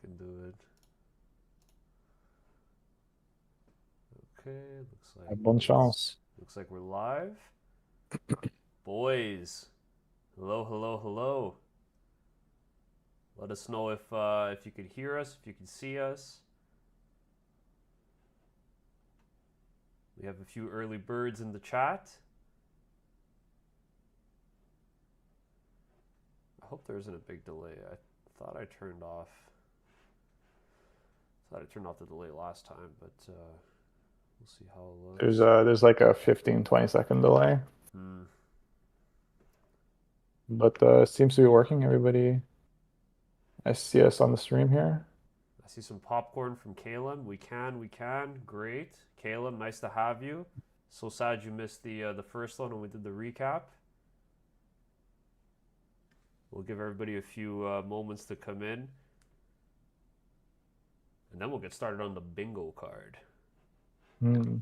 can do it. Okay, Bonne chance. looks like we're live. Boys, hello, hello, hello. Let us know if you can hear us, if you can see us. We have a few early birds in the chat. I hope there isn't a big delay. I thought I turned off. The delay last time, but we'll see how it looks. There's like a 15-20 second delay. Hmm. But it seems to be working. Everybody, I see us on the stream here. I see some popcorn from Caleb. We can. Great, Caleb. Nice to have you. So sad you missed the first one when we did the recap. We'll give everybody a few moments to come in, and then we'll get started on the bingo card. Hmm.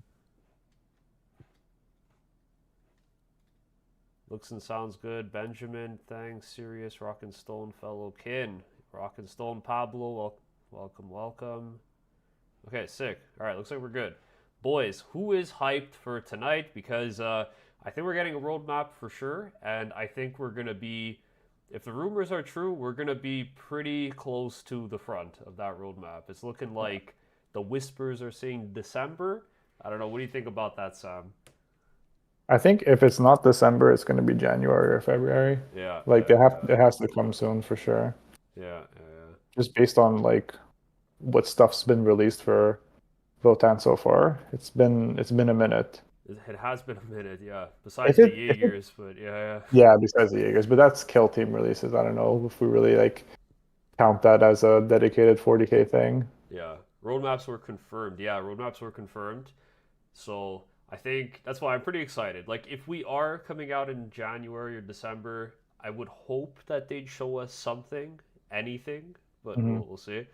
Looks and sounds good. Benjamin, thanks. Serious, Rock and Stone, fellow kin. Rock and Stone, Pablo, welcome, welcome. Okay, sick. All right, looks like we're good. Boys, who is hyped for tonight? Because I think we're getting a roadmap for sure, and I think we're going to be, if the rumors are true, we're going to be pretty close to the front of that roadmap. It's looking like the whispers are saying December. I don't know. What do you think about that, Sam? I think if it's not December, it's going to be January or February. Yeah, Like yeah, it has to come soon for sure. yeah, yeah. Just based on like what stuff's been released for VOTANN so far. It's been a minute. It has been a minute, yeah. If Besides the it if it Jaegers, but yeah, Yeah, besides the Jaegers, but that's kill team releases. I don't know if we really like count that as a dedicated 40K thing. yeah. Roadmaps were confirmed. Yeah, roadmaps were confirmed. So I think that's why I'm pretty excited. Like, if we are coming out in January or December, I would hope that they'd show us something, anything, but Hmm. we'll see.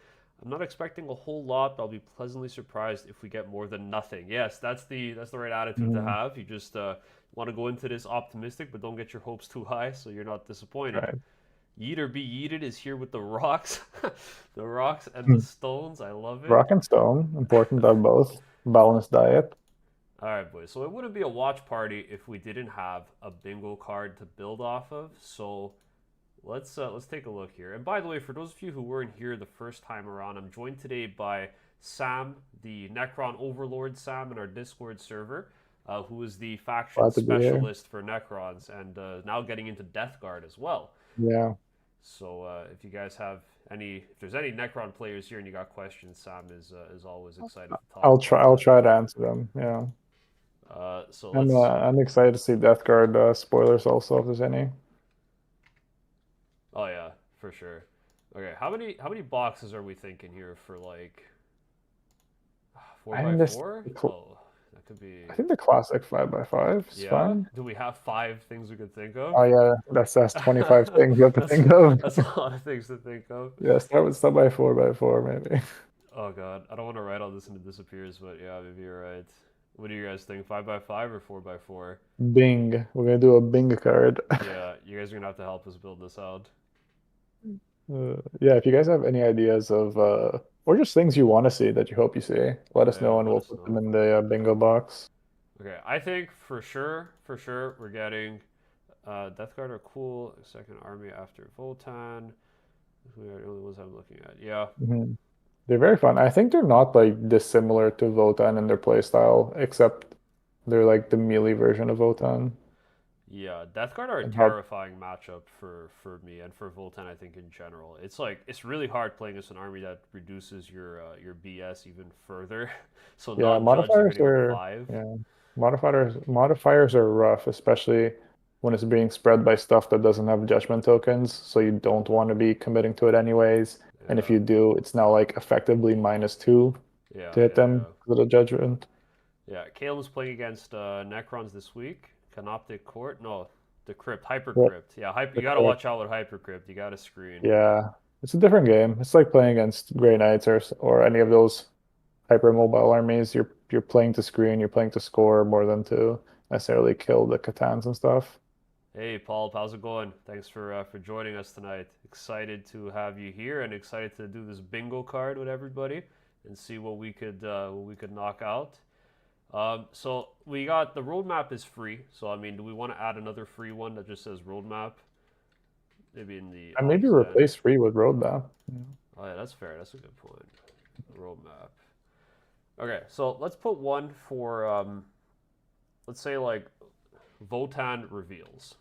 I'm not expecting a whole lot, but I'll be pleasantly surprised if we get more than nothing. Yes, that's the right attitude to Hmm. have. You just want to go into this optimistic, but don't get your hopes too high, so you're not disappointed. Right. Yeet or be yeeted is here with the rocks, the rocks and the Hmm. stones. I love it. Rock and Stone, important of both. Balanced diet. All right, boys. So it wouldn't be a watch party if we didn't have a bingo card to build off of. So let's take a look here. And by the way, for those of you who weren't here the first time around, I'm joined today by Sam, the Necron Overlord Sam in our Discord server, who is the faction Glad to be here. specialist for Necrons and now getting into Death Guard as well. Yeah. So if you guys have if there's any Necron players here and you got questions, Sam is always excited to talk I'll about try I'll that. try to answer them. Yeah. So I'm let's. excited to see Death Guard spoilers also if there's any. Oh yeah, for sure. Okay, how many boxes are we thinking here for like four I by think this four? Oh, that could be. I think the classic 5x5 is Yeah. fine. Do we have five things we could think of? Oh yeah, that's 25 things you have to that's think of. that's a lot of things to think of. Yeah, start with stuff by 4x4 maybe. Oh god, I don't want to write all this and it disappears, but yeah, maybe you're right. What do you guys think? Five by five or four by four? Bing. We're gonna do a Bing card. Yeah, you guys are gonna have to help us build this out. Yeah, if you guys have any ideas of or just things you want to see that you hope you see, let Oh us yeah, know and let we'll us put them know. in the bingo box. Okay, I think for sure, we're getting Death Guard are cool. Second army after Votan. We are the only ones I'm looking at. Yeah, Mhm. They're very fun. I think they're not like dissimilar to Votan in their play style, except they're like the melee version of Votan. yeah. Death Guard are a And how terrifying matchup for me and for Votan. I think in general, it's like it's really hard playing as an army that reduces your BS even further. So Yeah, non-judge you're hitting with five. yeah, modifiers are rough, especially when it's being spread by stuff that doesn't have judgment tokens, so you don't want to be committing to it anyways. And if Yeah, you do, it's now like effectively -2 yeah, to hit yeah, them yeah. with a judgment. Yeah, Kale's playing against Necrons this week. Canoptic Court? No, the Crypt, Hyper Yep, Crypt. Yeah, hyper. the You gotta crypt. watch out with Hyper Crypt. You gotta screen. Yeah, it's a different game. It's like playing against Grey Knights or any of those hypermobile armies. You're playing to screen, you're playing to score more than to necessarily kill the Catans and stuff. Hey, Paul, how's it going? Thanks for joining us tonight. Excited to have you here, and excited to do this bingo card with everybody and see what we could knock out. So we got the roadmap is free. So I mean, do we want to add another free one that just says roadmap? Maybe in the And maybe odds end. replace free with roadmap. Yeah. Oh yeah, that's fair. That's a good point. Roadmap. Okay, so let's put one for let's say like VOTANN reveals.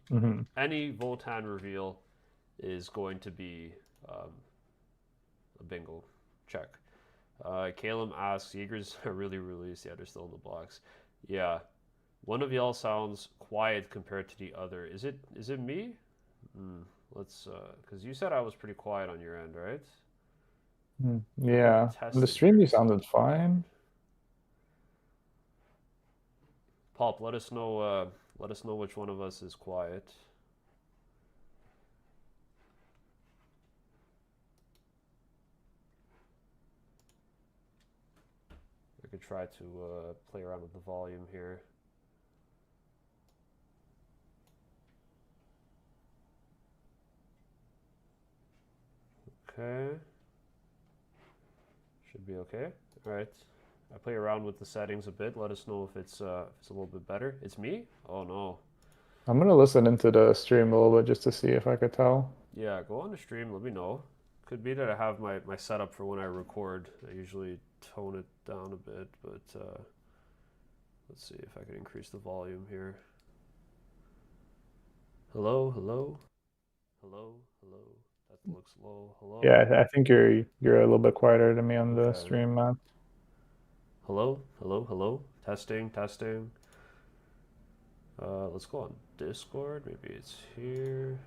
Hmm. Any VOTANN reveal is going to be um, a bingo check. Caleb asks, Jaegers are really released. Yeah, they're still in the box. Yeah, one of y'all sounds quiet compared to the other. Is it me? Hmm. Let's because you said I was pretty quiet on your end, right? Let me Yeah. In the test it stream, here you and see. sounded fine. Pulp, let us know. Let us know which one of us is quiet. I could try to play around with the volume here. Okay. Should be okay. All right. I play around with the settings a bit. Let us know if it's a little bit better. It's me? Oh no. I'm gonna listen into the stream a little bit just to see if I could tell. Yeah, go on the stream. Let me know. Could be that I have my setup for when I record. I usually tone it down a bit, but let's see if I can increase the volume here. Hello, hello, hello, hello. That looks low. Yeah, Hello. I think you're a little bit quieter than me on the Okay. stream, Matt. Hello, hello, hello. Testing, testing. Let's go on Discord. Maybe it's here.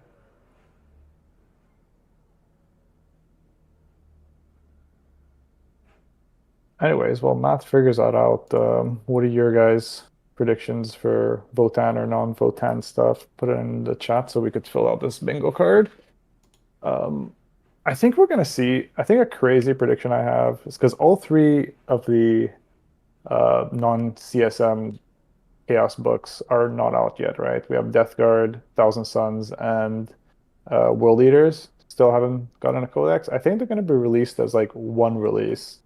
Anyways, while Matt figures that out, what are your guys' predictions for Votan or non-Votan stuff? Put it in the chat so we could fill out this bingo card. Um, I think we're gonna see. I think a crazy prediction I have is because all three of the non-CSM Chaos books are not out yet, right? We have Death Guard, Thousand Suns, and World Eaters still haven't gotten a codex. I think they're going to be released as like one release,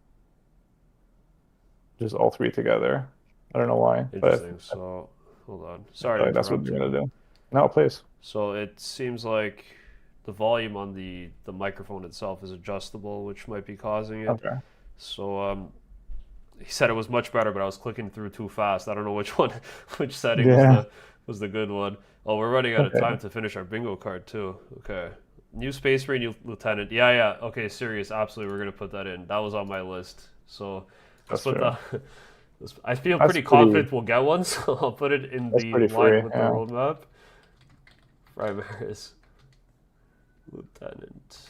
just all three together. I don't know why, but Interesting. So, hold on. I Sorry to feel like that's what interrupt they're you. going to do. No, please. So it seems like the volume on the microphone itself is adjustable, which might be causing it. Okay. So he said it was much better, but I was clicking through too fast. I don't know which one, which setting Yeah. was the good one. Oh, we're running out of Okay. time to finish our bingo card too. Okay. New Space Marine Lieutenant. Yeah, yeah. Okay, serious. Absolutely, we're gonna put that in. That was on my list. So let's That's put true. that. I feel That's pretty pretty. confident we'll get one, so I'll put it in That's the pretty line free. with the Yeah. roadmap. Primaris Lieutenant.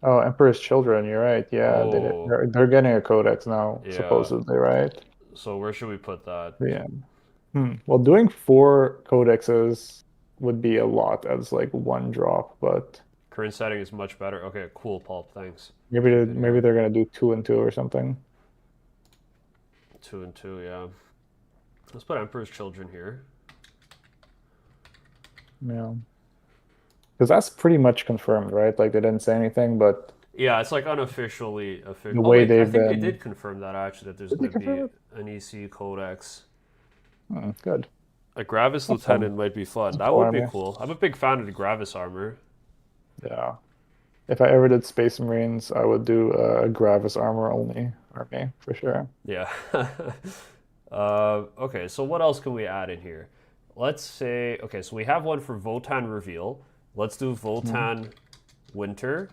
Oh, Emperor's Children. You're right. Yeah, Oh, they're getting a codex now, yeah. supposedly, right? So where should we put that? Yeah. Well, doing four codexes would be a lot as like one drop, but Current setting is much better. Okay, cool, Pulp. Thanks. maybe Keep it maybe here. they're gonna do two and two or something. 2 and 2, yeah. Let's put Emperor's Children here. Yeah, because that's pretty much confirmed, right? Like they didn't say anything, but Yeah, it's like unofficially official. the Oh way wait, I they've think they been, did confirm that actually that there's did they going to be confirm it? an EC codex. Good. A Gravis That's fun. Lieutenant might be fun. It's a That cool would be army. cool. I'm a big fan of the Gravis armor. Yeah. If I ever did Space Marines, I would do a Gravis armor only army for sure. Yeah. Okay, so what else can we add in here? Let's say, okay, so we have one for Votann Reveal. Let's do Mhm. Votann Winter.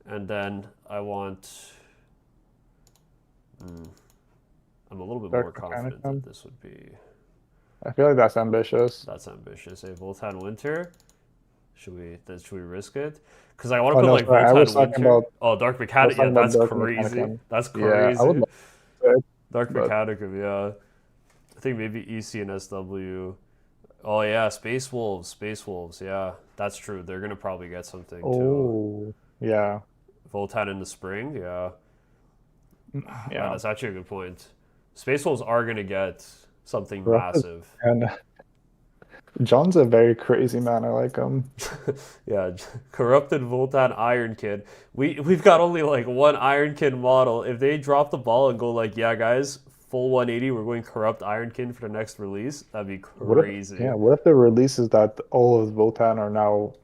And then I want, I'm a little bit more Dark confident that Mechanicum. this would be, I feel like that's ambitious. that's ambitious. A Votann Winter. Should we risk it? Because I want to Oh put no, like sorry. Votann Winter. Oh, Dark I was Mechanic. Yeah, talking about that's Dark crazy. Mechanicum. That's Yeah, I would crazy. love it, Dark but Mechanicum, yeah. I think maybe EC and SW. Oh yeah, Space Wolves, Space Wolves. Yeah, that's true. They're gonna probably get something too. oh yeah, Voltan in the spring. Yeah, man, yeah. that's actually a good point. Space Wolves are gonna get. something Corrupted. massive. And John's a very crazy man. I like him. Yeah, corrupted Voltan Iron Kid. We've got only like one Iron Kid model. If they drop the ball and go like, yeah, guys, full 180, we're going corrupt Iron Kid for the next release. That'd be What if, crazy. yeah, what if the release is that all of Votan are now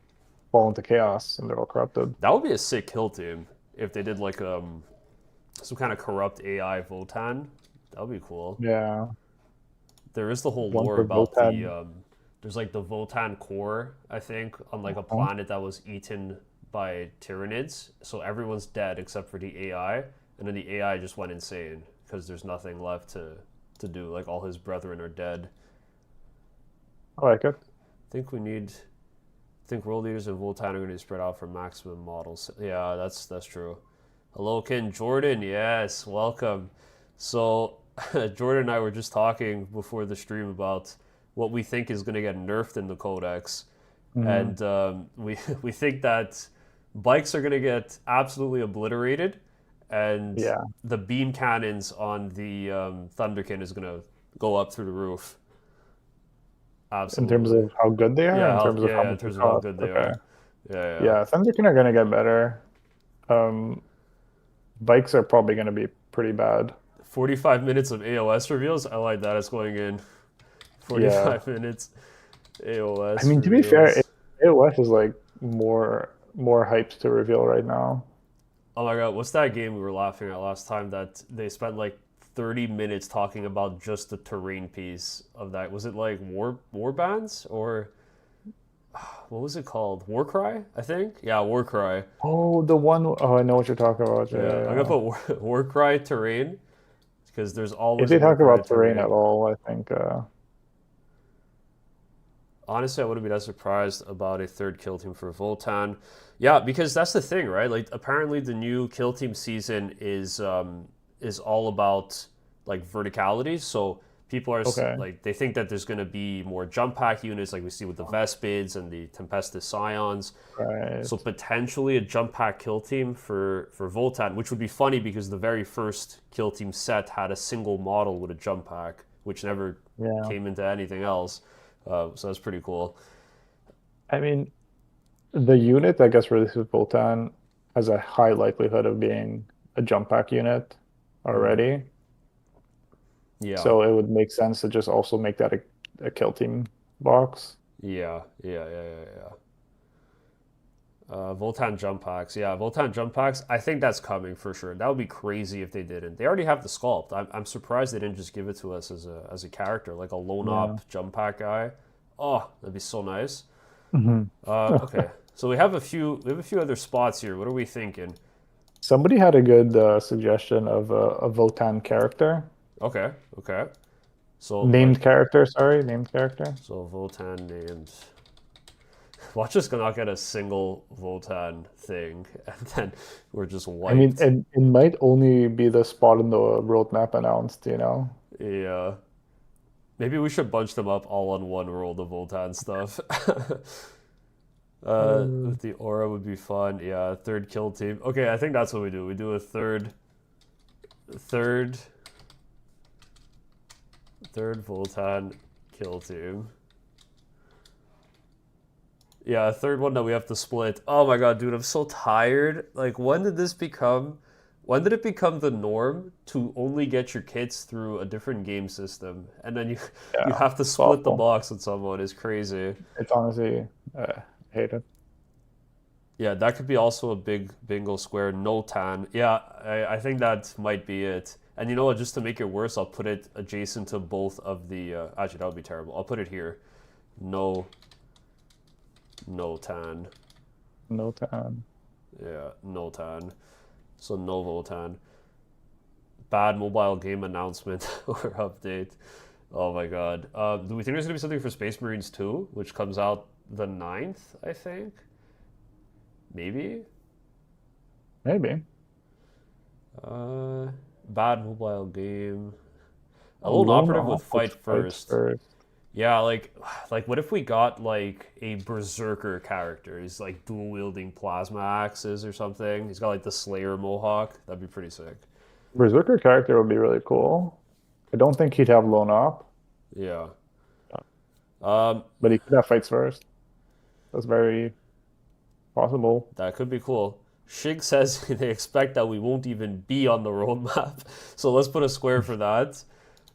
fall into chaos and they're all corrupted? That would be a sick kill team if they did like some kind of corrupt AI Votan. That would be cool. Yeah, There is the whole one lore for about the Votan. there's like the Votan core, I think, on like a Huh? planet that was eaten by Tyranids. So everyone's dead except for the AI, and then the AI just went insane because there's nothing left to do. Like all his brethren are dead. I like it. I think we need. I think world leaders and Votan are going to be spread out for maximum models. Yeah, that's true. Hello, Ken Jordan. Yes, welcome. So Jordan and I were just talking before the stream about what we think is going to get nerfed in the Codex, Hmm. and we think that bikes are going to get absolutely obliterated, and Yeah, the beam cannons on the Thunderkin is going to go up through the roof. in terms Absolutely. of how good they are, Yeah, in terms of how yeah. In much they terms of how cost. good they Okay. are. Yeah, yeah. Yeah, Thunderkin are gonna get better. Um, Bikes are probably gonna be pretty bad. 45 minutes of AOS reveals. I like that. It's going in. Yeah. 45 minutes I AOS mean, to be fair, reveals. AOS is like more hyped to reveal right now. Oh my god, what's that game we were laughing at last time that they spent like 30 minutes talking about just the terrain piece of that? Was it like war bands or what was it called? Warcry, I think. Yeah, Warcry. Oh, the one. Oh, I know what you're talking about. Yeah, Yeah, yeah, I'm gonna yeah. put Warcry terrain because there's If always a they talk Warcry about terrain at terrain. all, I think Honestly, I wouldn't be that surprised about a third kill team for Voltan. Yeah, because that's the thing, right? Like apparently the new kill team season is all about like verticality. So people are okay, like they think that there's going to be more jump pack units, like we see with the Vespids and the Tempestus Scions. So right. potentially a jump pack kill team for Voltan, which would be funny because the very first kill team set had a single model with a jump pack, which never Yeah. came into anything else. So that's pretty cool. I mean, the unit that gets released with Boltan has a high likelihood of being a jump pack unit Mm. already. Yeah, So it would make sense to just also make that a kill team box. yeah. Voltan jump packs. Yeah, Voltan jump packs. I think that's coming for sure. That would be crazy if they didn't. They already have the sculpt. I'm surprised they didn't just give it to us as a character, like a lone Yeah. op jump pack guy. Oh, that'd be so nice. Hmm. Okay. So we have a few other spots here. What are we thinking? Somebody had a good suggestion of a Votan character. Okay, okay. So Named like character, sorry, named character. so Voltan named. Watch us not get a single Voltan thing, and then we're just I mean, wiped. it might only be the spot in the roadmap announced, you know? Yeah. Maybe we should bunch them up all on one roll, the Voltan stuff. Uh, The aura would be fun. Yeah, third kill team. Okay, I think that's what we do. We do a third, third Voltan kill team. Yeah, a third one that we have to split. Oh my god, dude, I'm so tired. Like, when did this become? When did it become the norm to only get your kits through a different game system, and then you you yeah, have to it's split the awful. box with someone? Is crazy. It's honestly, I hate it. Yeah, that could be also a big bingo square. No tan. Yeah, I think that might be it. And you know what? Just to make it worse, I'll put it adjacent to both of the. Actually, that would be terrible. I'll put it here. No, no tan. No tan. Yeah, no tan. So no Votan. Bad mobile game announcement or update. Oh my god. Do we think there's gonna be something for Space Marines 2, which comes out the 9th, I think? Maybe? Maybe. Uh, Bad mobile game. A A lone lone operative with op with fight fight first. first. Yeah, like what if we got like a berserker character? He's like dual wielding plasma axes or something. He's got like the Slayer mohawk. That'd be pretty sick. Berserker character would be really cool. I don't think he'd have lone op. Yeah. Uh, Um, But he could have fights first. That's very possible. that could be cool. Shig says they expect that we won't even be on the roadmap, so let's put a square for that.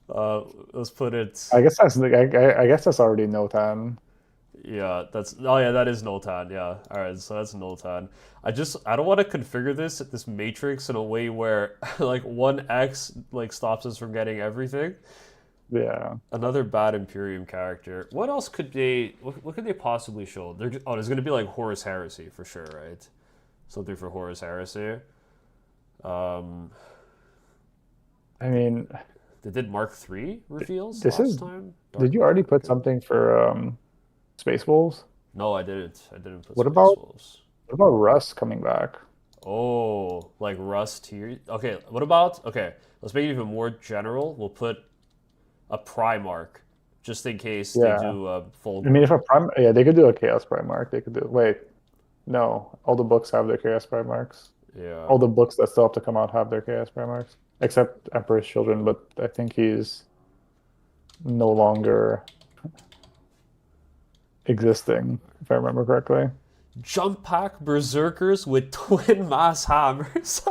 Uh, let's put it. I guess that's like I guess that's already no time. Yeah, that's oh yeah, that is Noltan. Yeah, all right, so that's Noltan. I don't want to configure this matrix in a way where like one X like stops us from getting everything. Yeah. Another bad Imperium character. What else could they? What could they possibly show? There's gonna be like Horus Heresy for sure, right? Something for Horus Heresy. Um, I mean, they did Mark III reveals this last is time. did Dark you already put Mark. something for Space Wolves? No, I didn't. I didn't put What Space about Wolves. what about Russ coming back? Oh, like Rust here. Okay, what about? Okay, let's make it even more general. We'll put a Primarch, just in case they Yeah. do a I mean, Fulgrim. if a prime, yeah, they could do a Chaos Primarch. They could do. Wait, no, all the books have their Chaos Primarchs. Yeah. All the books that still have to come out have their Chaos Primarchs, except Emperor's Children. But I think he's no longer existing, if I remember correctly. Jump pack berserkers with twin mass hammers.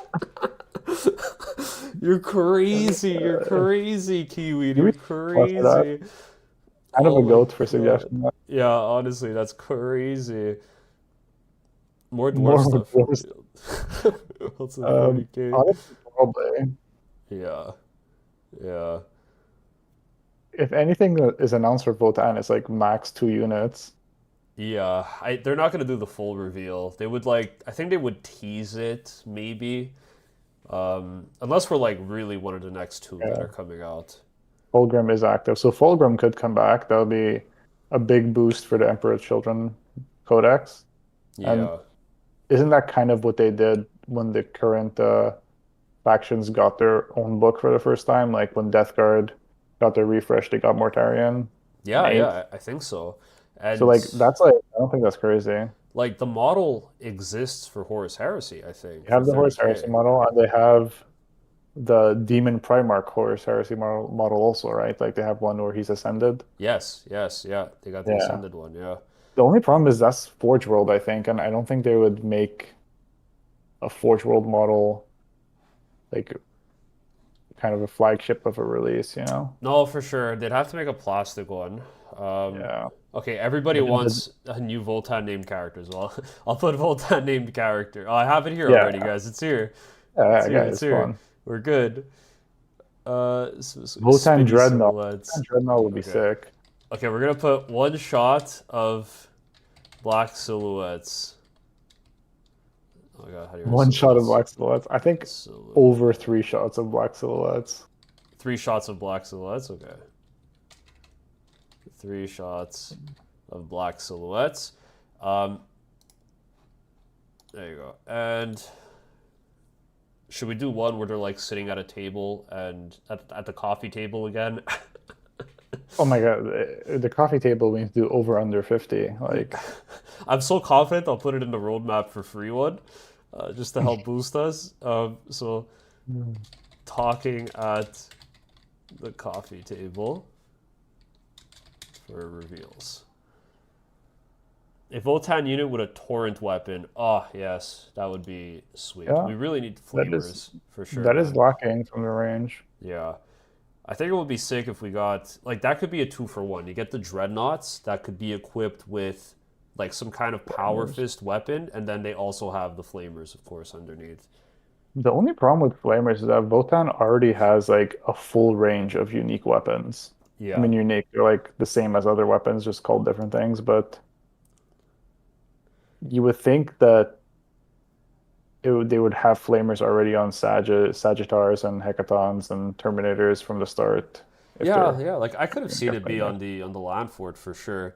You're crazy. You're Uh, crazy, Kiwi. do we You're for that? crazy. Kind of Oh a my goat for god. suggestion. Yeah, honestly, that's crazy. More dwarf More of a stuff ghost. revealed. What's the 40K? Honestly, probably. Yeah, yeah. If anything that is announced for VOTAN, it's like max 2 units. Yeah, they're not gonna do the full reveal. They would like, I think they would tease it maybe, unless we're like really one of the next two that Yeah. are coming out. Fulgrim is active. So Fulgrim could come back. That would be a big boost for the Emperor's Children Codex. And Yeah, isn't that kind of what they did when the current factions got their own book for the first time? Like when Death Guard got their refresh, they got Mortarion in yeah, eighth. yeah. I think so, So and like that's like I don't think that's crazy. like the model exists for Horus Heresy. I think They for have the Horus Heresy 30K. model, and they have the Demon Primarch Horus Heresy model also, right? Like they have one where he's ascended. Yes, yes, yeah. They got the Yeah. Ascended one. Yeah. The only problem is that's Forge World, I think, and I don't think they would make a Forge World model like kind of a flagship of a release, you know? No, for sure. They'd have to make a plastic one. Um, Yeah. okay, everybody But the, wants a new Voltan named character as well. I'll put Voltan named character. Oh, I have it here already, yeah, guys. It's here. It's yeah, here. guys, It's come here. on. We're good. Votan Spinny Dreadnought. silhouettes. Votan Dreadnought would be Okay. sick. Okay, we're gonna put one shot of black silhouettes. Oh my god, how do you write One shot of silhouettes? black silhouettes. I think over Silhouette. 3 shots of black silhouettes. 3 shots of black silhouettes. Okay. 3 shots of black silhouettes. Um, there you go. And should we do one where they're like sitting at a table and at the coffee table again? Oh my God, the coffee table we need to do over under 50. Like, I'm so confident I'll put it in the roadmap for free one, just to help boost us. So talking at the coffee table for reveals. A Votan unit with a torrent weapon. Oh yes, that would be sweet. yeah, We really need that is flamers for sure, that is man. lacking from the range. Yeah. I think it would be sick if we got like that could be a 2-for-1. You get the dreadnoughts that could be equipped with like some kind of power Flamers. fist weapon, and then they also have the flamers, of course, underneath. The only problem with flamers is that Votan already has like a full range of unique weapons. I Yeah. mean, unique, they're like the same as other weapons, just called different things, but you would think that they would have flamers already on Sagittars and Hecatons and Terminators from the start if Yeah, they're yeah. Like I could have gonna seen get it be flamers. on the land fort for sure.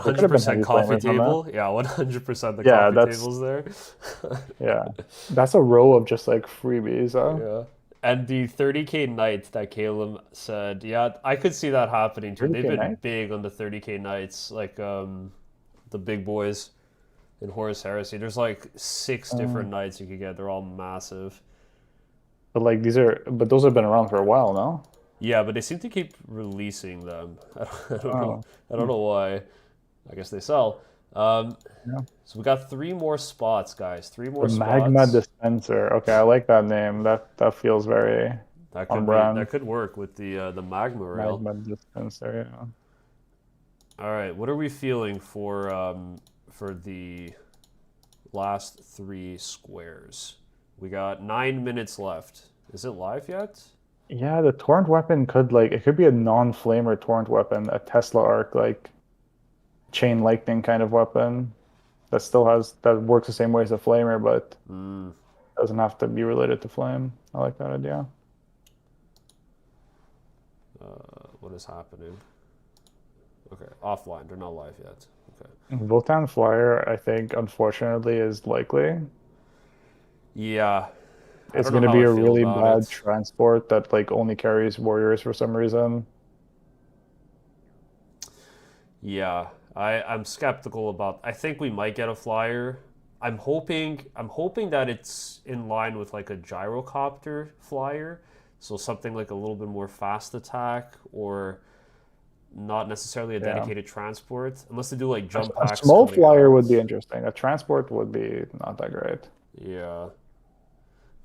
There could have been 100% heavy coffee flamers on that. table. Yeah, 100% the Yeah, coffee that's tables there. yeah. That's a row of just like freebies, huh? Yeah. And the 30K knights that Caleb said, yeah, I could see that happening too. They've 30K been night? big on the 30K knights, like the big boys in Horus Heresy. There's like 6 different Um, knights you could get. They're all massive. but like but those have been around for a while now. Yeah, but they seem to keep releasing them. I don't know. Oh, I don't know why. I guess they sell. Um, yeah. so we got three more spots, guys. Three The more magma spots. dispenser. Okay, I like that name. That feels very on That brand. could work with the magma rail. Magma dispenser, yeah. All right, what are we feeling for the last three squares? We got 9 minutes left. Is it live yet? Yeah, the torrent weapon could like it could be a non-flamer torrent weapon, a Tesla arc like chain lightning kind of weapon that works the same way as a flamer, but Mm, doesn't have to be related to flame. I like that idea. what is happening? Okay, offline. They're not live yet. Okay. Votan Flyer, I think, unfortunately, is likely. Yeah, I It's don't know going to how be I a feel really about bad it. transport that like only carries warriors for some reason. Yeah, I'm skeptical about. I think we might get a flyer. I'm hoping that it's in line with like a gyrocopter flyer, so something like a little bit more fast attack or not necessarily a Yeah. dedicated transport, unless they do like A, jump a packs small coming flyer out. would be interesting. A transport would be not that great. Yeah,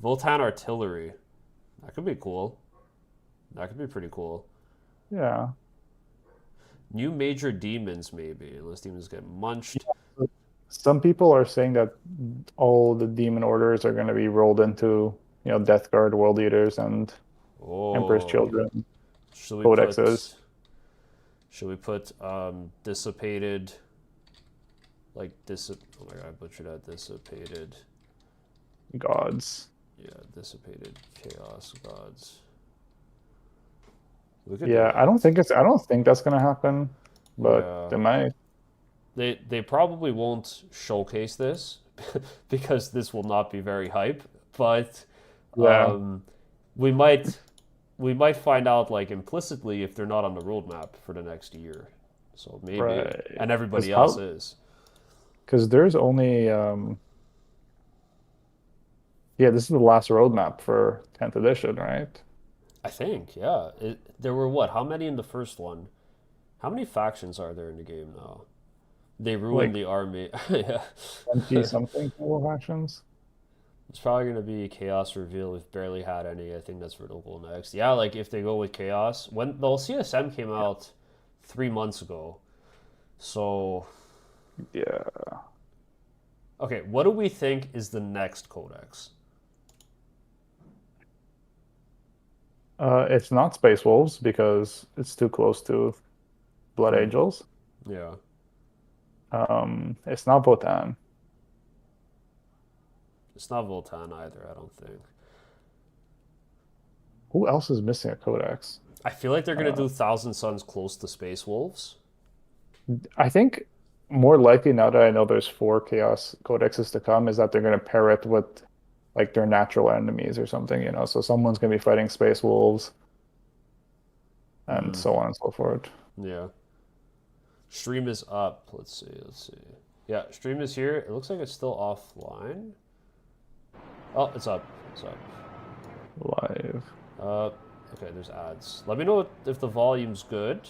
Voltan artillery. That could be cool. That could be pretty cool. Yeah. New major demons maybe, unless demons get munched. Some people are saying that all the demon orders are going to be rolled into, Death Guard, World Eaters, and Emperor's Oh, Children should we codexes. put should we put dissipated oh my god, I butchered that dissipated. Gods. Yeah, dissipated chaos gods. We could do Yeah, that. I don't think that's going to happen, but Yeah. they might. They probably won't showcase this because this will not be very hype, but Yeah, um we might we might find out like implicitly if they're not on the roadmap for the next year. So maybe, right. and Because everybody else how? is. Because there's only yeah, this is the last roadmap for 10th edition, right? I think, yeah. There were what? How many in the first one? How many factions are there in the game now? They ruined Like the army. Yeah. 20 something total factions. It's probably going to be Chaos Reveal. We've barely had any. I think that's for the goal next. Yeah, like if they go with Chaos. When the CSM came out 3 months ago. So, Yeah. okay, what do we think is the next codex? It's not Space Wolves because it's too close to Blood Hmm. Angels. Yeah. It's not Votan. It's not Voltan either, I don't think. Who else is missing a codex? I feel like they're going to Uh, do Thousand Suns close to Space Wolves. I think more likely now that I know there's four Chaos codexes to come is that they're going to pair it with like their natural enemies or something. So someone's going to be fighting Space Wolves and Hmm. so on and so forth. Yeah. Stream is up. Let's see. Let's see. Yeah, stream is here. It looks like it's still offline. Oh, it's up. It's up. Live. Uh, okay, there's ads. Let me know if the volume's good.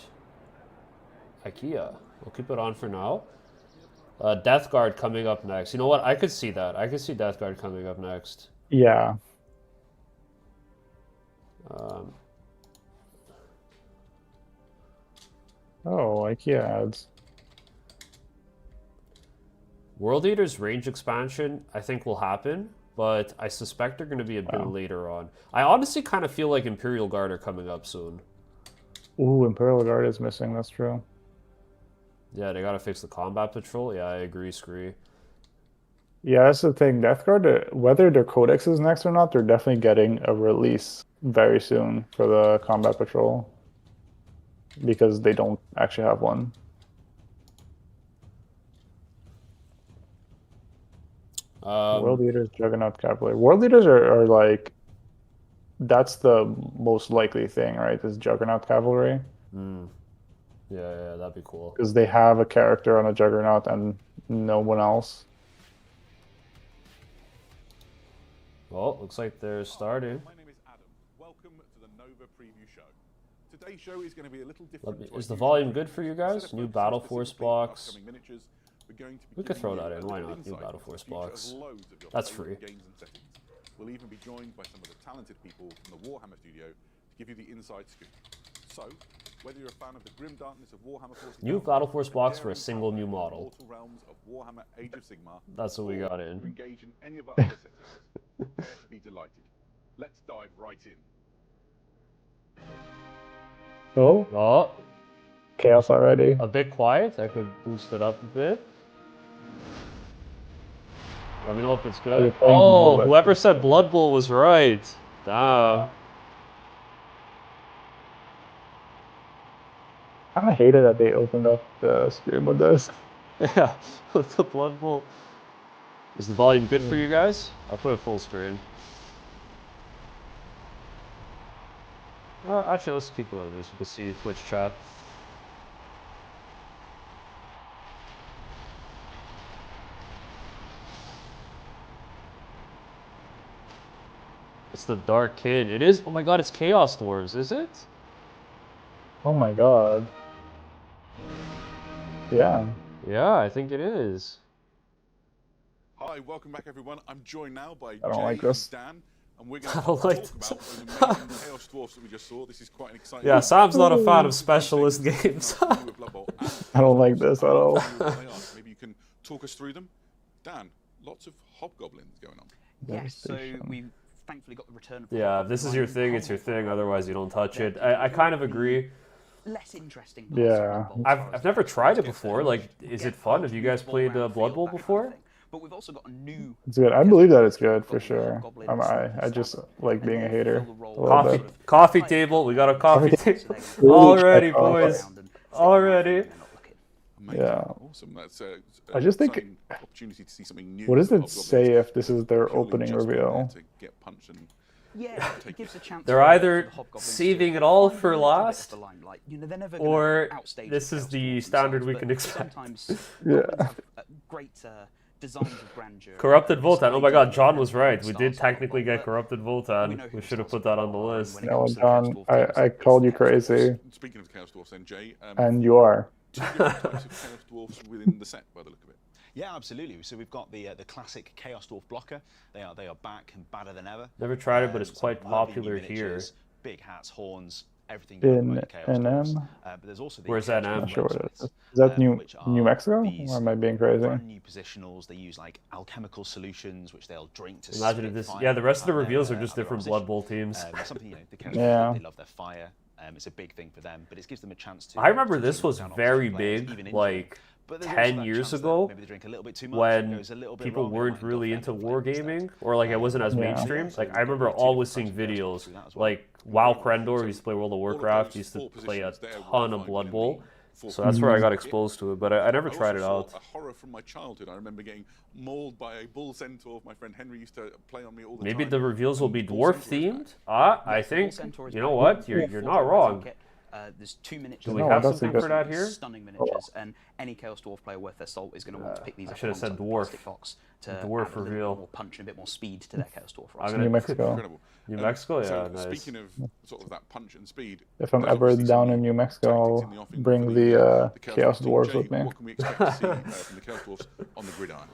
IKEA. We'll keep it on for now. Death Guard coming up next. You know what? I could see that. I could see Death Guard coming up next. Yeah. Um, Oh, IKEA ads. World Eater's range expansion, I think, will happen, but I suspect they're going to be a bit Wow. later on. I honestly kind of feel like Imperial Guard are coming up soon. Ooh, Imperial Guard is missing. That's true. Yeah, they got to fix the combat patrol. Yeah, I agree, Scree. Yeah, that's the thing. Death Guard, whether their codex is next or not, they're definitely getting a release very soon for the combat patrol because they don't actually have one. World Um, Leaders, Juggernaut Cavalry. World Leaders are like that's the most likely thing, right? Is Juggernaut Cavalry hmm, yeah, that'd be cool. because they have a character on a Juggernaut and no one else. Well, looks like they're starting. My name is Adam. Welcome to the Nova Preview Show. Today's show is going to be a little different. Is the volume good for you guys? New Battle Force box. We could throw that in. Why not? New Battle Force box. That's free. We'll even be joined by some of the talented people from the Warhammer studio to give you the inside scoop. So, whether you're a fan of the grim darkness of Warhammer Force, new Battle Force box for a single new model. Realms of Warhammer Age of Sigmar, that's what we got in. Engage in any of our other settings. Prepare to be delighted. Let's dive right in. Oh, chaos already. A bit quiet. I could boost it up a bit. Let me know if it's good. Oh, whoever said Blood Bowl was right. Damn. I kind of hated that they opened up the stream with this. Yeah, with the Blood Bowl. Is the volume good for you guys? I'll put it full screen. Actually, let's keep going. So we can see Twitch chat. It's the Dark Kid. It is. Oh my God! It's Chaos Dwarves. Is it? Oh my God. Yeah. Yeah, I think it is. Hi, welcome back, everyone. I'm joined now by I don't like this. Dan. And we're going to I don't like talk about the amazing Chaos Dwarfs that we just saw. This is quite an exciting. Yeah, Sam's not a fan of specialist games. I don't like this at all. Maybe you can talk us through them. Dan, lots of hobgoblins going on. Yes, so we thankfully got the return of the Yeah, if this is your thing, it's your thing. Otherwise, you don't touch it. I kind of agree. Less interesting. Yeah. I've never tried it before. Like, is it fun? Have you guys played Blood Bowl before? But we've also got a new. It's good. I believe that it's good for sure. I just like being a hater. Coffee table. We got a coffee table already, boys. Already. Yeah. Awesome. That's I just think. Opportunity to see something new. What does it say if this is their opening reveal? To get punched and Yeah, it gives a chance. They're either saving it all for last, or outstage this is the standard we can expect. Sometimes Yeah. great designs of grandeur. Corrupted VOTANN. Oh my God, John was right. We did technically get Corrupted VOTANN. We should have put that on the list. No, John, I called you crazy. Speaking of Chaos Dwarfs, then Jay, And you are. two different types of Chaos Dwarfs within the set, by the look of it. Yeah, absolutely. So we've got the classic Chaos Dwarf blocker. They are back and badder than ever. Never tried it, but it's quite Some lovely popular new here. miniatures, big hats, horns, everything. In Chaos NM? Dwarfs. But there's also the Where's Chaos NM? Dwarf Not sure what it Wednesdays, is. Is that which New are Mexico? these Or am I being crazy? brand new positionals. They use like alchemical solutions, which they'll drink to. Imagine if spit this. fire Yeah, the rest of the out reveals their, are just out their different opposition. Blood Bowl teams. Something, the Chaos Yeah. Dwarf, they love their fire. It's a big thing for them, but it gives them a chance to. I remember to this knock was down very opposition players, big, even injure them. like But there's also 10 that years chance that ago, maybe they drink a little bit too much, it when goes a little bit people wrong, they weren't might really offend into and flame stuff. wargaming, or like it wasn't as Yeah. mainstream. So Like I remember we've got two always different seeing types of videos, through that as well. like WoW Krendor used to play World of Warcraft, used to play a ton of Blood Bowl. So that's where I got exposed to it, but I never tried it out. A horror from my childhood. I remember getting mauled by a bull centaur. My friend Henry used to play on me all the Maybe time. the reveals will be Bull dwarf centaur is themed. back. I think, you know what, you're not wrong. There's two miniatures. Do we No, have that's a something good- for that here? Stunning miniatures, and any Chaos Dwarf player worth their salt is going to want to pick these I up. should have said alongside the dwarf. plastic box to Dwarf add a little reveal. bit more punch and a bit more speed to their Chaos Dwarf. I'm gonna- New Mexico. Incredible. New Mexico, so yeah, nice. Speaking of sort of that punch and speed, If I'm there's ever obviously down some in New Mexico, tactics I'll in the offing bring for the Chaos team. Dwarves Jay, with me. What can we expect to see from the Chaos Dwarfs on the gridiron?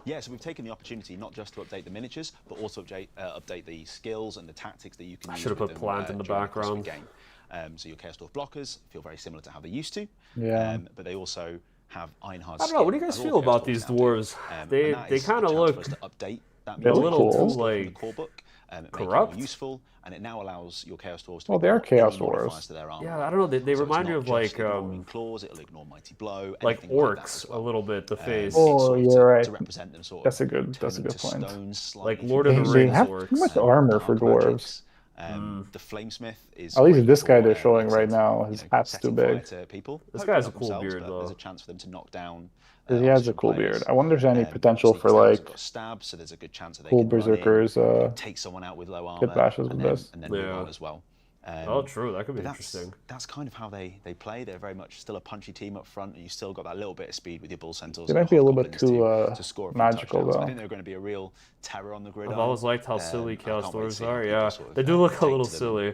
Yeah, so we've taken the opportunity not just to update the miniatures, but also update the skills and the tactics that you can use. should have with put them, Plant in the during course of background. game. So your Chaos Dwarf blockers feel very similar to how they used to. Yeah. But they also have Ironhard's I don't know. What do you skin, guys as feel all Chaos about these Dwarfs now do. dwarves? And They that is kind a of chance for look us to update that They a look miniature little cool. too from the like core book, make it corrupt. more useful, and it now allows your Chaos Dwarves to Well, they are ignore any Chaos modifiers Dwarves. to their armor. Yeah, I don't know. They So it's remind me not of just like ignoring claws, it'll ignore mighty blow, like anything like that orcs as a well. little bit. The face. It's Oh, sort of you're right. To represent them sort of That's a good turn point. stone Like slightly Lord of the if you They Rings will. have orcs. too much armor for Dark dwarves. magics. The Flamesmith is At least great this guy for, they're showing like I right said, now, you his know, hat's too setting fire big. to people. This Hopefully guy has not a cool themselves, beard, but There's though. a chance for them to knock down. He has a opposition cool players. beard. I wonder if there's any potential Obviously, for Thanos have like got stab, so there's a good chance that they cool can run in, berserkers take someone out with low armor, get bashes and with then, this. and then move Yeah. on as well. Oh, true. That could be But that's, interesting. that's kind of how they play. They're very much still a punchy team up front, and you still got that little bit of speed with your bull centaurs. They and might be a little bit hobgoblins too to score from magical, touchdowns. though. I think they're going to be a real terror on the gridiron. I've always liked how I silly can't Chaos wait to Dwarves see are. people Yeah, sort of, they do look a take little to them, silly.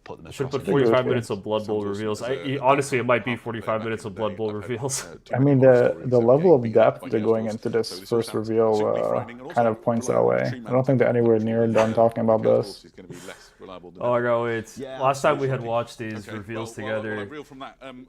put them Should across. put 45 minutes of Blood Bowl reveals. Honestly, it might be 45 minutes of Blood Bowl reveals. I mean, the level of depth they're going into this first reveal kind of points that way. I don't think they're anywhere near done talking about this. Oh, no, it's last time we had watched these reveals together,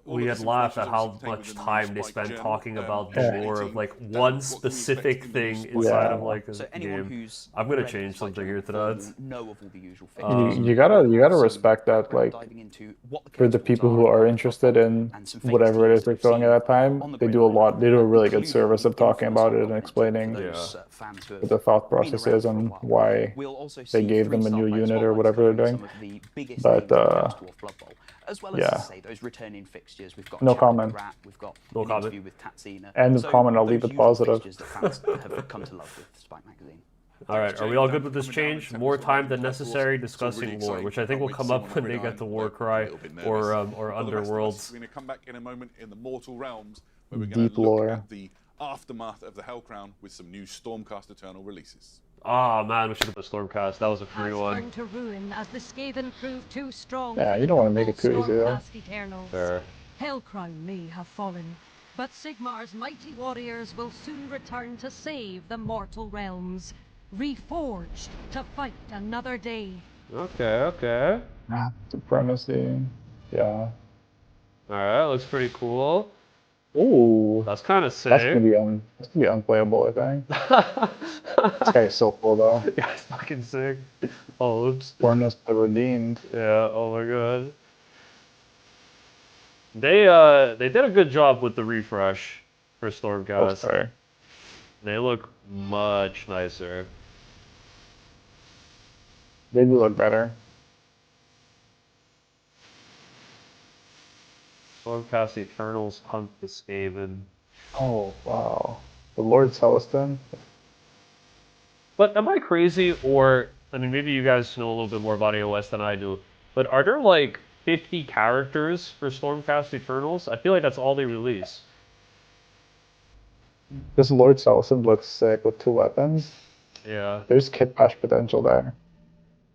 we had laughed at how much time they spent talking about the lore of like one specific thing inside of like a So anyone game. who's I'm gonna ready to change fight something General here to Thor that. will know of all the usual things. You gotta respect that, like, Diving into what the for the Chaos people Dwarfs who are interested in and some famous whatever it teams is they're we've showing at seen that time, on the they do a grid lot. They do a really good including service of talking influence about on it and dominance explaining for those, fans who have what the thought been process around is for a and while. why We'll also they see gave them a three-star new player unit or spotlights whatever they're covering doing. some of the biggest But, names in the Chaos Dwarf Blood Bowl, as well as, yeah. as I say, those returning fixtures. We've got No Chad the comment. Rat, we've got No an comment. interview with Tatsina. End of So comment, I'll those leave it usual positive. fixtures that fans have come to love with Spike Magazine. Alright, are we all good with this change? More time than necessary discussing lore, which I think will come up when they get to Warcry or Underworlds. We're going to come back in a moment in the Mortal Realms, where we're going Deep to look lore. at the aftermath of the Hellcrown with some new Stormcast Eternal releases. Ah man, we should have put Stormcast. That was a free Has one. turned to ruin as the Skaven proved too strong. Yeah, for you don't wanna make it too noble easy, though. Stormcast Eternals. Fair. Hellcrown may have fallen, but Sigmar's mighty warriors will soon return to save the mortal realms, reforged to fight another day. Okay. Supremacy. Yeah. Alright, looks pretty cool. Ooh. That's kind of That's gonna sick. be unplayable, I think. This guy is so cool though. Yeah, it's fucking sick. Oh, oops. Furnace the Redeemed. Yeah, oh my god. They did a good job with the refresh for Oh, Stormcast. sorry. They look much nicer. They do look better. Stormcast Eternals hunt the Skaven. Oh, wow. The Lord Celestin. But am I crazy, or I mean, maybe you guys know a little bit more about AOS than I do. But are there like 50 characters for Stormcast Eternals? I feel like that's all they release. This Lord Celestin looks sick with 2 weapons. Yeah. There's kit bash potential there.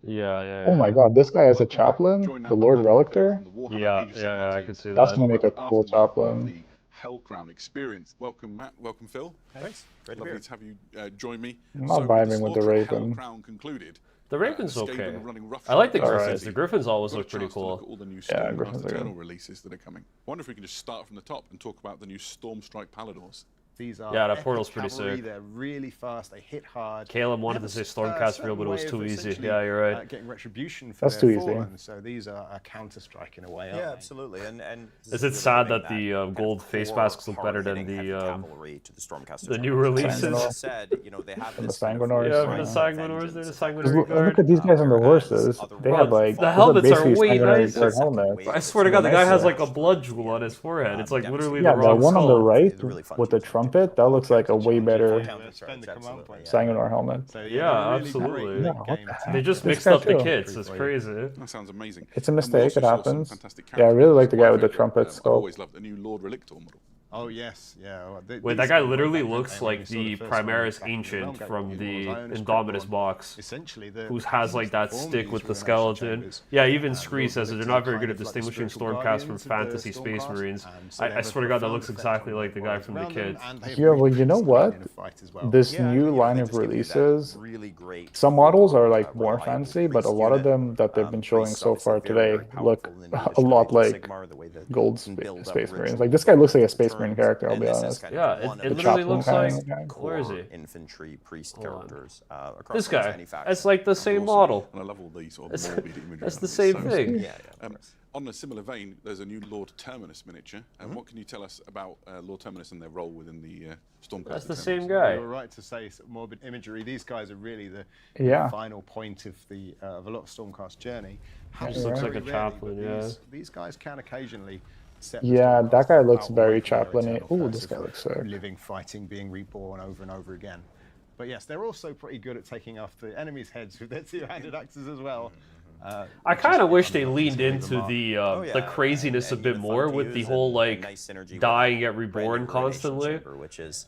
Yeah. Oh my god, this guy has a chaplain? The Lord Relictor? Yeah, I can see That's that. gonna make a cool chaplain. The Hellcrown experience. Welcome, Matt. Welcome, Phil. Thanks. Great to be Lovely here. to have you join me. I'm not vibing with the slaughter at Raven. Hellcrown concluded. The Raven's the Skaven okay. are running roughshod I like the across Griffins. city. The Griffins always Got a look pretty chance to look cool. at all the new Yeah, Stormcast Griffins are good. Eternal releases that are coming. Wonder if we can just start from the top and talk about the new Stormstrike Paladors. These are Yeah, that epic portal's pretty cavalry, sick. They're really fast. They hit hard. Caleb wanted They to have say a Stormcast certain real, but it was way too of easy. essentially, Yeah, you're right. Getting retribution for That's their too easy. fallen. So these are a counter strike in a way. Yeah, aren't they? absolutely. And Is it sad that the gold face masks look better than the new releases? Sanguinor. Said, you know, they have And the this kind of Sanguinors, Yeah, yeah. for the Sanguinors, they're the Sanguinary Look guard. at these guys on the horses. They have like the helmets are basically way Sanguinary nicer. guard helmets. I swear to God, the guy Nice, has yeah. like a blood jewel on his forehead. It's like literally Yeah, the the wrong one on the skull. right They're really fun with the to trumpet, that looks like a way better Spend the command point. Sanguinor helmet. So, Yeah, they're really absolutely. great Yeah, late what game the attack. heck? They just This mixed guy up the too. kits. It's crazy. That sounds amazing. It's a And we mistake, also it saw some happens. fantastic Yeah, I really characters. like the guy My with the favourite, trumpet I've sculpt. always loved the new Lord Relictor model. Oh yes, yeah. Well, Wait, that these guy are literally like looks that like when we the saw the first one Primaris back in Ancient Realmgate from War, the Zionist Indominus Scriptborn. box, Essentially, who has like that form stick these with the ruination skeleton. chambers. Yeah, even Lord Scree says that they're Relictor not very kind good at of like the distinguishing spiritual Stormcast from guardians of the Fantasy Space Stormcast, Marines. so they I have swear to a God, that profound looks effect exactly on like the guy warriors from the around them, kids. and they have Yeah, well, really you know good what? skill in a fight as well. This Yeah, new you know, line they of just give you that releases, really great, some models are like more reliable fancy, but a priest lot of unit. them that they've been showing Priests so obviously far very, today very look powerful in the a lot Age of like Sigmar, the way that gold you can build up Space Marines. rituals Like this guy looks like a and Space Marine turns, character, I'll and be this is honest. kind Yeah, of one it of literally chaplain looks kind like. of guy. Where is core he? infantry priest Hold on. characters across This almost guy. any faction. That's like the same Awesome. model. And I love all these sort of That's- morbid imagery. That's of the these. same So, thing. Yeah, of course. On a similar vein, there's a new Lord Terminus miniature. And what can you tell us about Lord Terminus and their role within the Stormcast? That's the Eternals? same guy. You're right to say sort of morbid imagery. These guys are really the Yeah. final point of the of a lot of Stormcast journey. Just looks like Very a rarely, chaplain, but yeah. These guys can occasionally set the Yeah, Stormcast that guy looks out very away from their chaplain-y. eternal Ooh, curse this guy of looks sick. living, fighting, being reborn over and over again. But yes, they're also pretty good at taking off the enemy's heads with their two-handed axes as well. I which kind is of wish they unlocked leaned to leave a into mark. the yeah, craziness and a bit even fun more to with the use whole and like nice synergy with dying the at brand new reborn Ruination constantly. Chamber, which is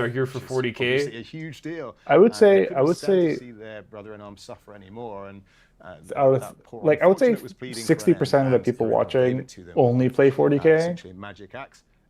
are here for which is 40K. obviously a huge deal. I would say- They couldn't I would stand to say- see their brother-in-arm suffer anymore, and I would, that poor like, I would say unfortunate was pleading for an 60% of the end, people and Whoever gave watching it to them, only play 40K. essentially a magic axe.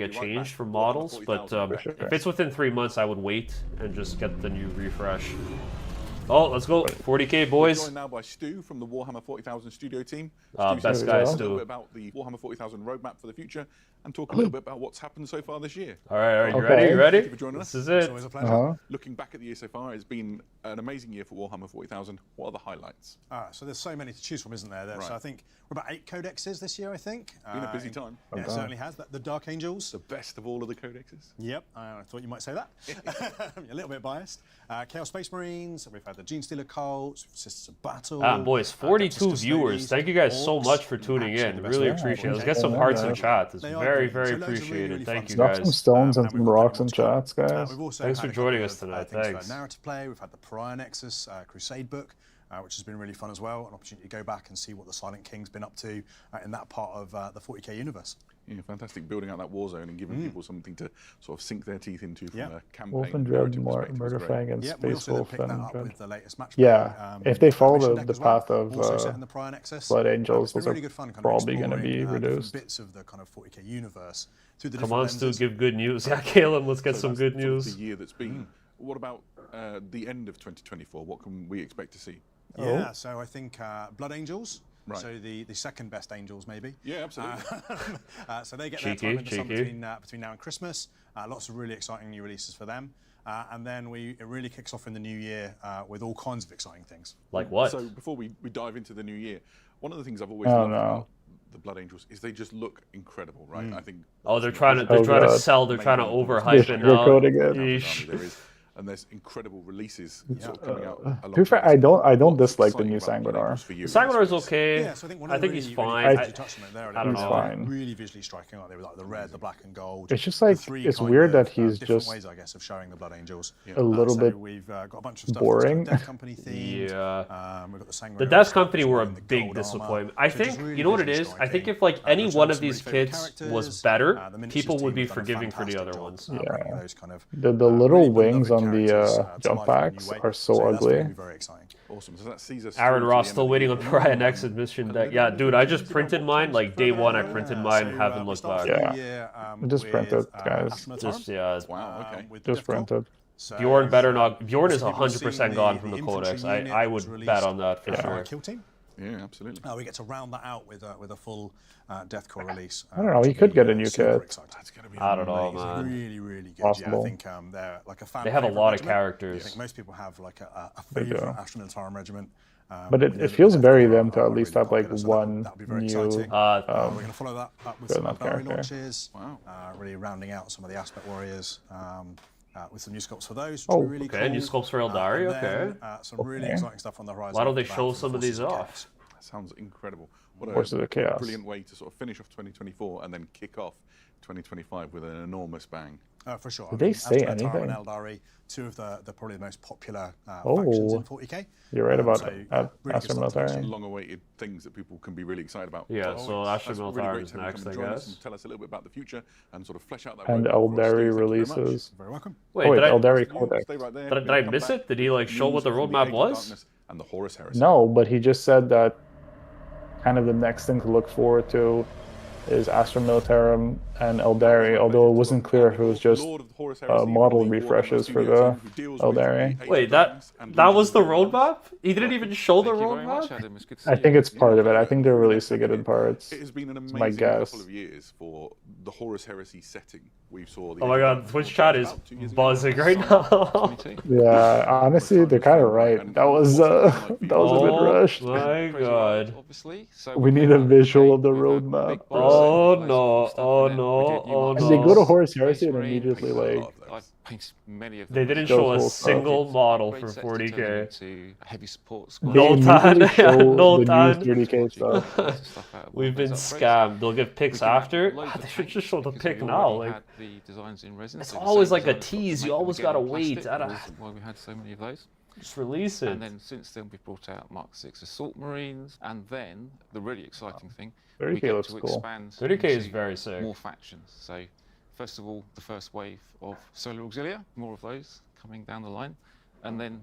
get Be right changed back. for Warhammer models, but 40,000. if it's within 3 months, I would wait and just get the new refresh. Oh, let's go. 40K, We're boys. joined now by Stu from the Warhammer 40,000 studio team. Best Stu, guy, tell us a Stu. little bit about the Warhammer 40,000 roadmap for the future and talk a little bit about what's happened so far this year. All right, you Okay. ready? You ready? Thank you for joining This us. is It's it. always a pleasure. Uh-huh. Looking back at the year so far, it's been an amazing year for Warhammer 40,000. What are the highlights? So there's so many to choose from, isn't there? Right. So I think we're about 8 codexes this year, I think. Been a busy time. Yeah, it Okay. certainly has. The Dark Angels. The best of all of the codexes. Yep, I thought you might say that. a little bit biased. Chaos Space Marines, we've had the Gene Stealer Cults, Sisters of Battle. Boys, 42 Dexter viewers. Custodies, Thank you guys so Orcs, much for tuning absolutely in. the best Really ones. appreciate it. Let's Okay. get some Yeah, hearts in yeah. chat. It's They are very, good. very So loads of really, appreciated. really Thank fun you Drop guys. some stones and we've some got rocks plenty in more to come. chats, guys. We've also Thanks had for a couple joining of, us tonight. things Thanks. for narrative play. We've had the Pariah Nexus Crusade book, which has been really fun as well. An opportunity to go back and see what the Silent King's been up to in that part of the 40k universe. Yeah, fantastic. Building out that war zone and giving people something to sort of sink their teeth into from Yeah. a campaign Wolf and narrative Dread, perspective is Murder great. Fang, and Yeah, we Space also then Wolf picked that and up Dread. with the latest match. Yeah, if they follow mission the deck as well. path of Also set in the Pariah Nexus. Blood Angels, It's been those are really good fun, kind of probably going to be exploring, different reduced. bits of the kind of 40k universe through the Come different on, Stu, lenses. give good news. Yeah, Caleb, let's get So some that's good sort of news. the year that's been. What about the end of 2024? What can we expect to see? Yeah, so I think Blood Angels. Right. So the second best angels, maybe. Yeah, absolutely. So they get Cheeky, their time in the sun cheeky. between now and Christmas. Lots of really exciting new releases for them. And then it really kicks off in the new year with all kinds of exciting things. Like what? So before we dive into the new year, one of the things I've always Oh, loved no. about the Blood Angels is they just look incurable, right? I think. Oh, they're you know, trying to there's they're trying to God. sell. They're trying to Amazing. overhype They're it now. sugarcoating it. Yeesh. There is, and there's incredible releases sort of coming out. To be fair, alongside this. I don't What's dislike the exciting new about Blood Sanguinar. Angels for you in this Sanguinar's space? okay. Yeah, so I think one I of the think he's really, fine. Really I- you touched on it there. I don't He's know. fine. Really visually striking, aren't they? With like the red, the black, and gold. It's just The like, three it's kind weird of, that he's different just ways, I guess, of showing the Blood Angels. a little So bit we've got a bunch of stuff boring. That's kind of Death Company themed. Yeah. We've got the Sanguinary The Death stuff Company were a in the big gold armor. disappointment. I So just think, really you know what it visually is? I striking. think if like any There's one some of these really favourite kits characters. was better, The miniatures people team would be have done a forgiving for the fantastic other job, ones. bringing those kind of, the really little beloved wings on the characters, to jump life in a new packs way. are so that's ugly. gonna be very exciting. Awesome. So that sees us. Aaron through to Ross the still end of waiting the on year. Pariah Next admission deck. Yeah, dude, I just printed mine like day one. I printed mine, haven't looked back. Yeah. Just print it, guys. Just yeah. Wow. Okay. Just printed. Bjorn better not. Bjorn is So people have seen 100% gone from the the infantry codex. unit I that was would released bet on that for by sure. Kill Team. Yeah, absolutely. We get to round that out with a full Deathcore release. I don't know, which he will could be, get a new super kit. exciting. That's going to be I don't know, amazing. man. Really, really good. Possible. Yeah, I think they're like a fan. They have a favourite lot of regiment. I characters. think most people have like a They do. favourite Astra Militarum regiment. But we it know that feels the very Deathcore them to are at least really have like popular, so one that'll be very new. exciting. Uh, We're going to follow that up with some not Eldari character. launches. Wow. Really rounding out some of the Aspect Warriors. With some new sculpts for those, which Oh, are really okay, cool. new sculpts for Eldari, And then, okay. some really Okay. exciting stuff on the horizon. Why don't they for show the some of these Forces off? Chaos. That sounds incredible. What Forces of Chaos. brilliant way to sort of finish off 2024 and then kick off 2025 with an enormous bang. For sure. Did they say Astra Militarum anything? and Eldari, two of the probably the most popular factions in 40k. You're right about so, it. really good Astra stuff to watch. Military. Long-awaited things that people can be really excited about. Yeah, so Astra That's really Military great is to have you next, come I and join us guess. and tell us a little bit about the future and sort of flesh out that And roadmap for us, Steve. Eldari Thank you very much. releases. Very welcome. Wait, Oh, wait, did I, Eldari You Codex. stay right there. did We're I gonna come miss back. it? Did he like show News what the from roadmap Age of was? Darkness and the Horus Heresy. No, but he just said that kind of the next thing to look forward to is Astra Militarum and Eldari, although it wasn't clear if it was just Lord of the Horus Heresy model from the refreshes Warhammer for Studio the team who deals with Eldari. the Age of Wait, Darkness that and that Legion was of the the Realms. roadmap? He didn't even show the Thank you very much, roadmap? Adam. It's good to I see think you. it's part of it. I think they're releasing it in parts. It has been an It's my amazing guess. couple of years for the Horus Heresy setting. We saw the Oh my Age of god, Darkness Twitch was chat is about 2 years ago. buzzing right now. 22. Yeah, honestly, they're kind of right. That was a bit Oh rushed. my Crazy ride, god. obviously. So We we've need had a visual update, of the we've had roadmap. big Oh boxes, no, loads of stuff, oh and then we no, did new oh models, And they go to no. Horus Space Heresy and Marine, immediately painted- like I've painted many of them. They didn't Shows show a full stuff. single model Great for sets to turn them 40k. into a heavy support squad. No they tan, immediately show no the tan. new 30k stuff. Stuff out of all We've been those upgrades. scammed. They'll give We pics can add after. loads Ah, of they should tanks just show the because pic we now. already Like, had the designs in resin, it's so the always same like a designs, but to tease. make You them always again gotta in wait. plastic, I the don't- reason why we had so many of those. just release it. And then since then we've brought out Mark 6 Assault Marines, and then the really exciting thing, 30K we get looks to cool. expand 30K is into very sick. more factions. So first of all, the first wave of Solar Auxilia, more of those coming down the line, and then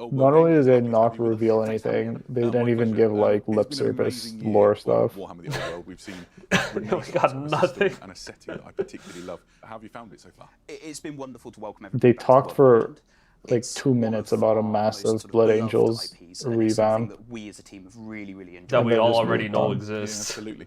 Old Not World only game. did they Lovely to have not you with us. reveal Thanks, Andy. anything, they My didn't even pleasure. give like It's lip been an service amazing year lore for stuff. Warhammer the Old World. We've seen We got renaissance of a nothing. system and a setting that I particularly love. How have you found it so far? It's been wonderful to welcome everybody They back talked to World of for Legend. like It's 2 one minutes of about a our most massive sort of Blood beloved Angels IPs, and it's something revamp. that we as a team have really, really enjoyed. That we then all just already moved know on. Yeah, exists. absolutely.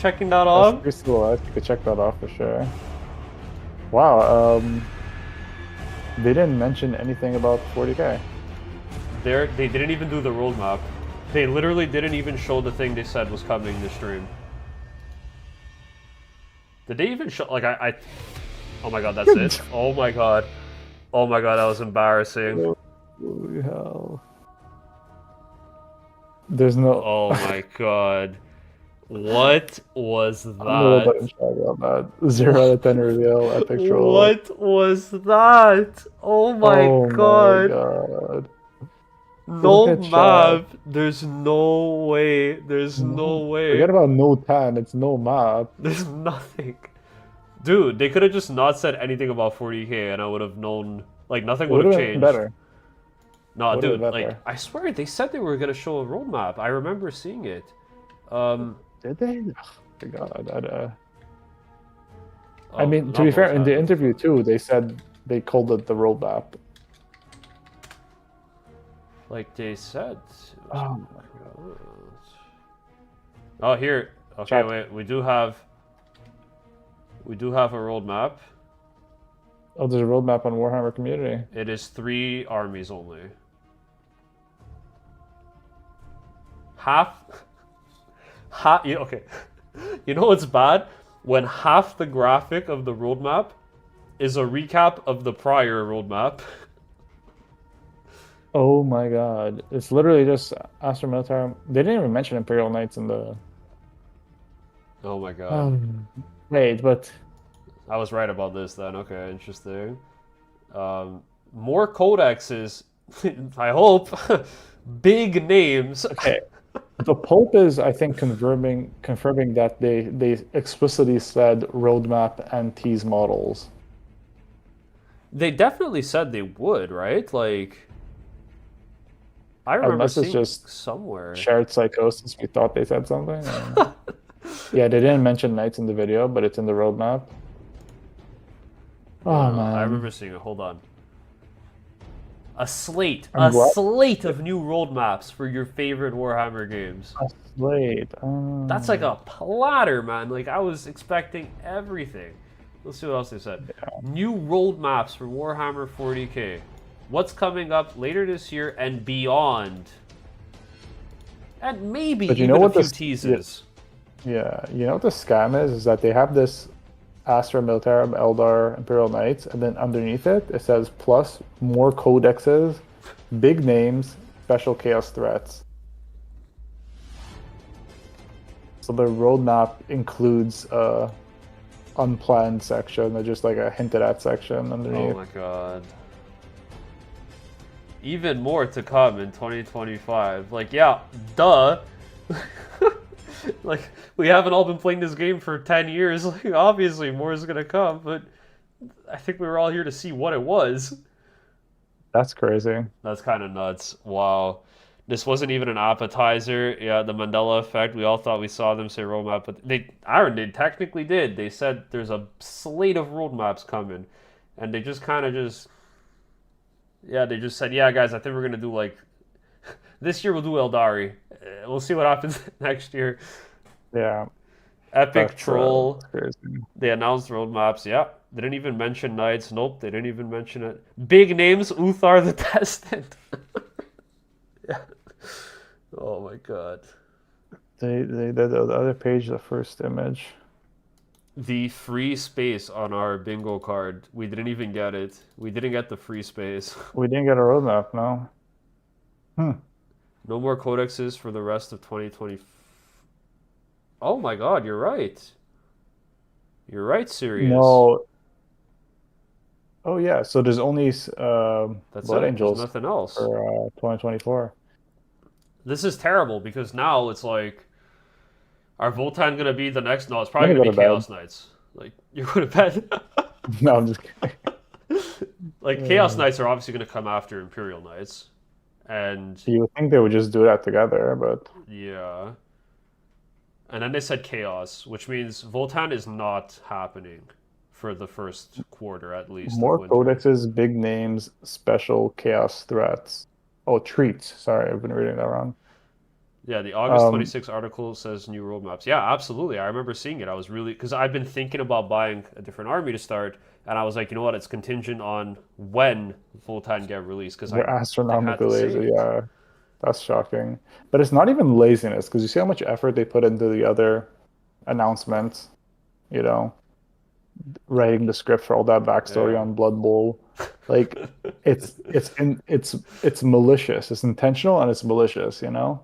checking that off. That's pretty cool. You could check that off for sure. Wow. They didn't mention anything about 40K. They didn't even do the roadmap. They literally didn't even show the thing they said was coming this stream. Did they even show, like, oh my god, that's it. Oh my god. Oh my god, that was embarrassing. Holy hell. There's no... Oh my god. What was I'm a little bit in that? shock about that. 0 out of 10 reveal, epic troll. What was that? Oh my Oh my god. god. Look No at chat. map. There's no way. There's no way. Forget about no tan, it's no map. There's nothing. Dude, they could have just not said anything about 40k and I would have known. Like, nothing It would would have have been changed. better. No, Would've dude, been like, better. I swear they said they were gonna show a roadmap. I remember seeing it. Did they? Oh my god. I Oh, mean, to not be fair, in the VOTANN. interview too, they said they called it the roadmap. Like they said. Oh. Oh, here. Okay, Chat. wait. We do have a roadmap. Oh, there's a roadmap on Warhammer Community. It is 3 armies only. Half. Yeah, okay. You know what's bad? When half the graphic of the roadmap is a recap of the prior roadmap. Oh my god. It's literally just Astra Militarum. They didn't even mention Imperial Knights in the... Oh my god. Wait, but... I was right about this then. Okay, interesting. More codexes. I hope. Big names. Okay. The Pope is, I think, confirming that they explicitly said roadmap and tease models. They definitely said they would, right? Like, I remember Unless it's seeing just somewhere. shared psychosis. We thought they said something. Yeah, they didn't mention Knights in the video, but it's in the roadmap. Oh, man. I remember seeing it. Hold on. A slate I'm glad- of new roadmaps for your favorite Warhammer games. A slate. That's like a platter, man. Like, I was expecting everything. Let's see what else they said. New roadmaps for Warhammer 40k. What's coming up later this year and beyond. And maybe But you even know a what few this- teases. Yeah, you know what the scam is that they have this Astra Militarum Eldar Imperial Knights, and then underneath it, it says plus more codexes, big names, special chaos threats. So the roadmap includes a unplanned section, or just like a hinted at section underneath. Oh my god. Even more to come in 2025. Like, yeah, duh. Like, we haven't all been playing this game for 10 years. Like, obviously, more is gonna come, but I think we were all here to see what it was. That's crazy. That's kind of nuts. Wow. This wasn't even an appetizer. Yeah, the Mandela effect. We all thought we saw them say roadmap, but they technically did. They said there's a slate of roadmaps coming, and they just kind of they just said, yeah, guys, I think we're gonna do like this year we'll do Eldari. We'll see what happens next year. Yeah. Epic That's, Troll. crazy. They announced roadmaps. Yeah. They didn't even mention Knights. Nope, they didn't even mention it. Big names, Uthar the Destined. Yeah. Oh my god. They did the other page, the first image. The free space on our bingo card. We didn't even get it. We didn't get the free space. We didn't get a roadmap, no. No more codexes for the rest of 2020. Oh my god, you're right. You're right, Sirius. No. Oh yeah, so there's only That's Blood it. Angels There's nothing else. for 2024. This is terrible because now it's like, are VOTANN gonna be the next? No, it's probably I'm gonna gonna be go to Chaos Knights. Like, you're gonna bet. No, I'm just kidding. Like, Chaos Knights are obviously gonna come after Imperial Knights, and You would think they would just do that together, but yeah. And then they said Chaos, which means VOTANN is not happening for the first quarter at least. more of winter. codexes, big names, special chaos threats. Oh, treats. Sorry, I've been reading that wrong. Yeah, the August 26 article says new roadmaps. Yeah, absolutely. I remember seeing it. I was really, because I've been thinking about buying a different army to start, and I was like, you know what? It's contingent on when VOTANN get released. Because They're astronomically lazy. Yeah, that's shocking. But it's not even laziness, because you see how much effort they put into the other announcements. You know, writing the script for all that backstory on Blood Bowl. Like, it's malicious. It's intentional and it's malicious. You know.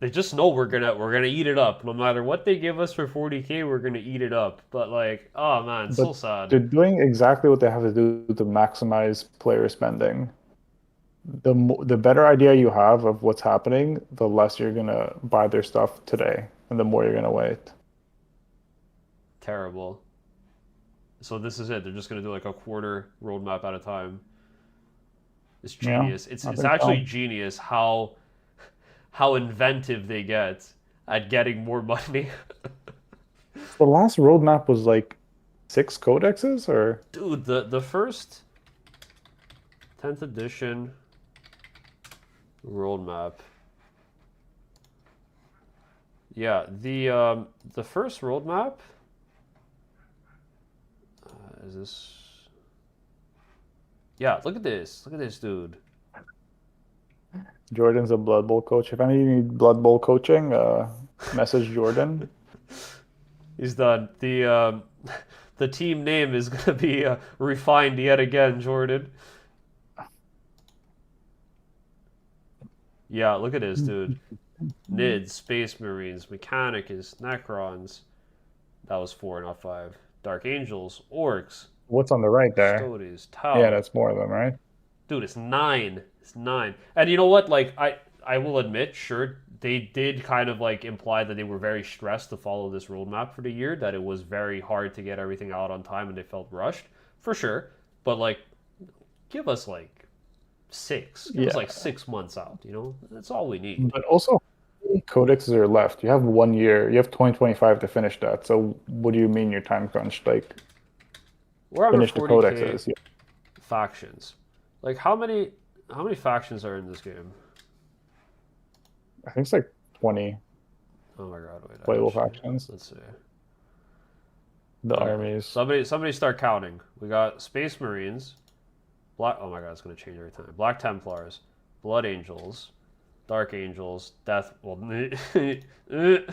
They just know we're gonna eat it up. No matter what they give us for 40K, we're gonna eat it up. But like, oh man, it's so But sad. they're doing exactly what they have to do to maximize player spending. The better idea you have of what's happening, the less you're gonna buy their stuff today, and the more you're gonna wait. Terrible. So this is it. They're just gonna do like a quarter roadmap at a time. It's Yeah, genius. It's I it's think actually so. genius how inventive they get at getting more money. The last roadmap was like 6 codexes, or Dude, the first 10th edition roadmap. Yeah, the first roadmap is this. Yeah, look at this. Look at this dude. Jordan's a Blood Bowl coach. If any of you need Blood Bowl coaching, message Jordan. He's done. The team name is gonna be refined yet again, Jordan. Yeah, look at this dude. Nids, Space Marines, Mechanicus, Necrons. That was 4, not 5. Dark Angels, Orcs, What's on the right there? Custodes, Tau. Yeah, that's more of them, right? Dude, it's 9. It's 9. And you know what? Like, I will admit, sure, they did kind of like imply that they were very stressed to follow this roadmap for the year, that it was very hard to get everything out on time and they felt rushed, for sure. But like, give us like 6. Give us like 6 months out, you know? That's all we need. But also, how many codexes are left? You have 1 year. You have 2025 to finish that. So what do you mean you're time crunched? Like, We're under finish the 40K codexes. Yeah. factions. Like, how many factions are in this game? I think it's like 20 Oh my god, wait. playable actually, factions. let's see. The armies. Somebody start counting. We got Space Marines, oh my god, it's gonna change every time. Black Templars, Blood Angels, Dark Angels, Death. Well, maybe they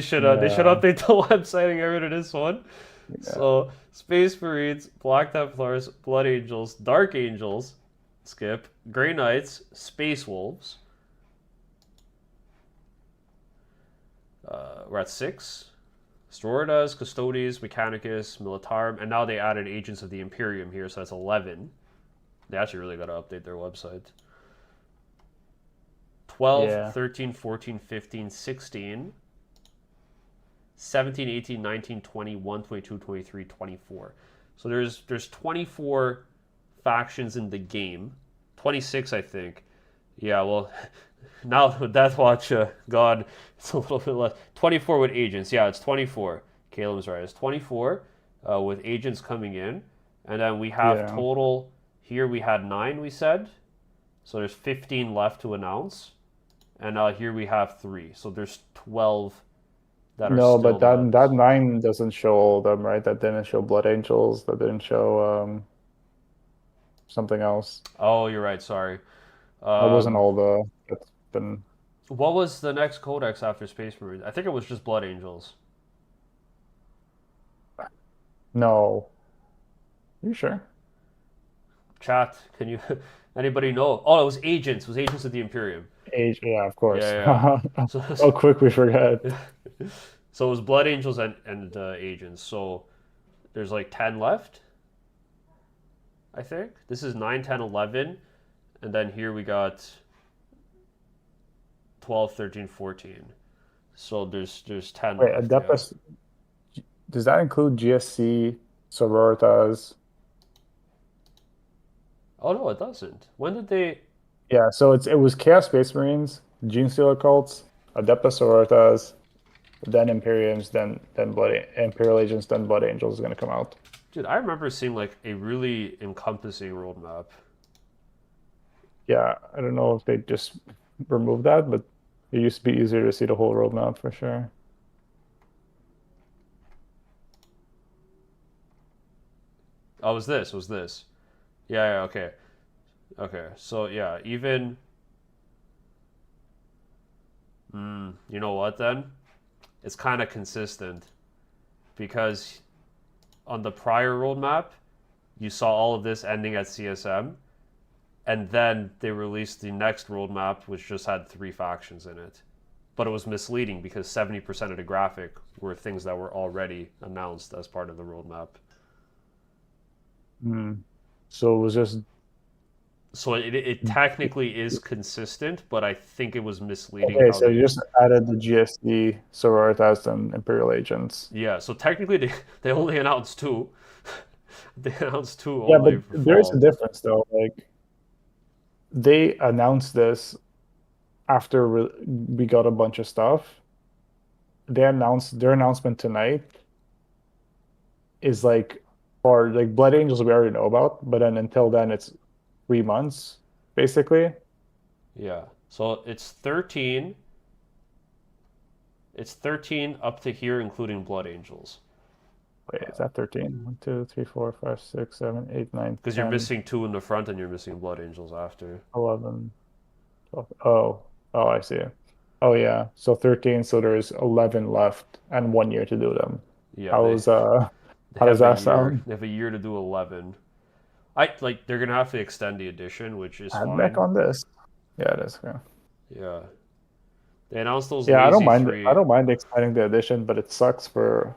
should update the website and get rid of this one. Yeah. So Space Marines, Black Templars, Blood Angels, Dark Angels, skip, Grey Knights, Space Wolves. We're at 6. Sororitas, Custodes, Mechanicus, Militarum, and now they added Agents of the Imperium here, so that's 11. They actually really got to update their website. 12, Yeah. 13, 14, 15, 16, 17, 18, 19, 20, 21, 22, 23, 24. So there's 24 factions in the game. 26, I think. Yeah, well, now with Death Watch, God, it's a little bit less. 24 with agents. Yeah, it's 24. Caleb's right. It's 24 with agents coming in. And then we have total, here we had 9, we said. So there's 15 left to announce. And here we have 3. So there's 12 that are No, still but that left. that 9 doesn't show all of them, right? That didn't show Blood Angels. That didn't show something else. Oh, you're right. Sorry. That wasn't all the that's been. What was the next codex after Space Marines? I think it was just Blood Angels. No. Are you sure? Chat, can you... Anybody know? Oh, it was Agents. It was Agents of the Imperium. Yeah, of course. Yeah. So, How quick we forget. so it was Blood Angels and Agents. So there's like 10 left, I think. This is 9, 10, 11. And then here we got 12, 13, 14. So there's 10 Wait, left. Adeptus, does that include GSC, Sororitas? Oh, no, it doesn't. When did they... Yeah, so it was Chaos Space Marines, Genestealer Cults, Adeptus Sororitas, then Imperiums, then Blood Imperial Agents, then Blood Angels is going to come out. Dude, I remember seeing like a really encompassing roadmap. Yeah, I don't know if they just removed that, but it used to be easier to see the whole roadmap for sure. Oh, was this. Yeah, okay. Okay, so yeah, even... you know what then? It's kind of consistent. Because on the prior roadmap, you saw all of this ending at CSM. and then they released the next roadmap, which just had 3 factions in it. But it was misleading because 70% of the graphic were things that were already announced as part of the roadmap. So it was just So it technically is consistent, but I think it was misleading. okay. How So they... you just added the GSD, Sororitas, and Imperial Agents. Yeah, so technically they only announced 2. They announced 2 Yeah, only but for there is a fall. difference though. Like they announced this after we got a bunch of stuff. They announced their announcement tonight is like, or like Blood Angels we already know about, but then until then it's 3 months basically. Yeah, so it's 13. It's 13 up to here, including Blood Angels. Wait, is that 13? 1, 2, 3, 4, 5, 6, 7, 8, 9, Because 10, you're missing 2 in the front and you're missing Blood Angels after. 11, 12. Oh, I see. Oh yeah. So 13, so there's 11 left and 1 year to do them. Yeah, How does that sound? They have a year to do 11. They're gonna have to extend the edition, which is Add fine. back on this. Yeah, it is. Yeah. Yeah. They announced those Yeah, lazy 3. I don't mind extending the edition, but it sucks for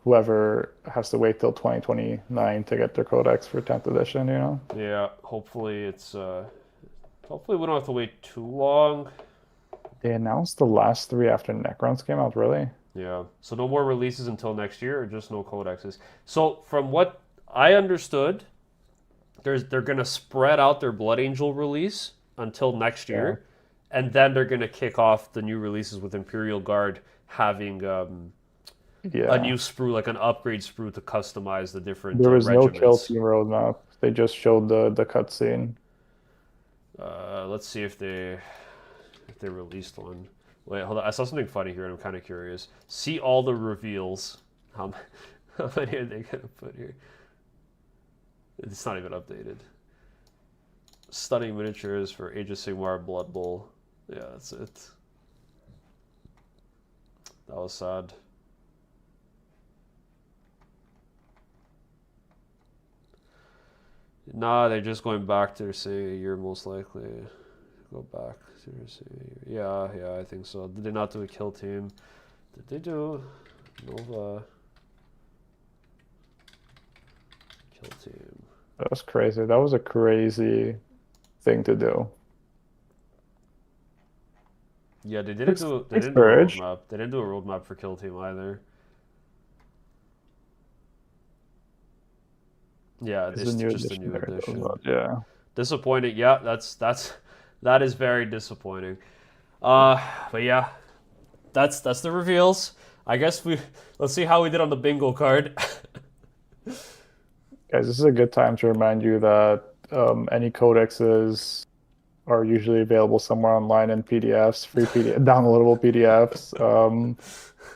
whoever has to wait till 2029 to get their codex for 10th edition, you know? Yeah, hopefully it's hopefully we don't have to wait too long. They announced the last 3 after Necrons came out, really? Yeah. So no more releases until next year, or just no codexes. So from what I understood, they're gonna spread out their Blood Angel release until next year, and then they're gonna kick off the new releases with Imperial Guard having a new sprue, like an upgrade sprue to customize the different There was no regiments. kill team roadmap. They just showed the cutscene. Let's see if they released one. Wait, hold on. I saw something funny here, and I'm kind of curious. See all the reveals. How many are they gonna put here? It's not even updated. Stunning miniatures for Age of Sigmar Blood Bowl. Yeah, that's it. That was sad. Nah, they're just going back to saying a year most likely. Go back to saying a year. Yeah, I think so. Did they not do a kill team? Did they do Nova kill team? That was crazy. That was a crazy thing to do. Yeah, they didn't do a Purge. roadmap. They didn't do a roadmap for kill team either. Yeah, it's just a new edition. Yeah. Disappointing. Yeah, that is very disappointing. But yeah, that's the reveals. I guess let's see how we did on the bingo card. Guys, this is a good time to remind you that any codexes are usually available somewhere online in PDFs, free PDF, downloadable PDFs.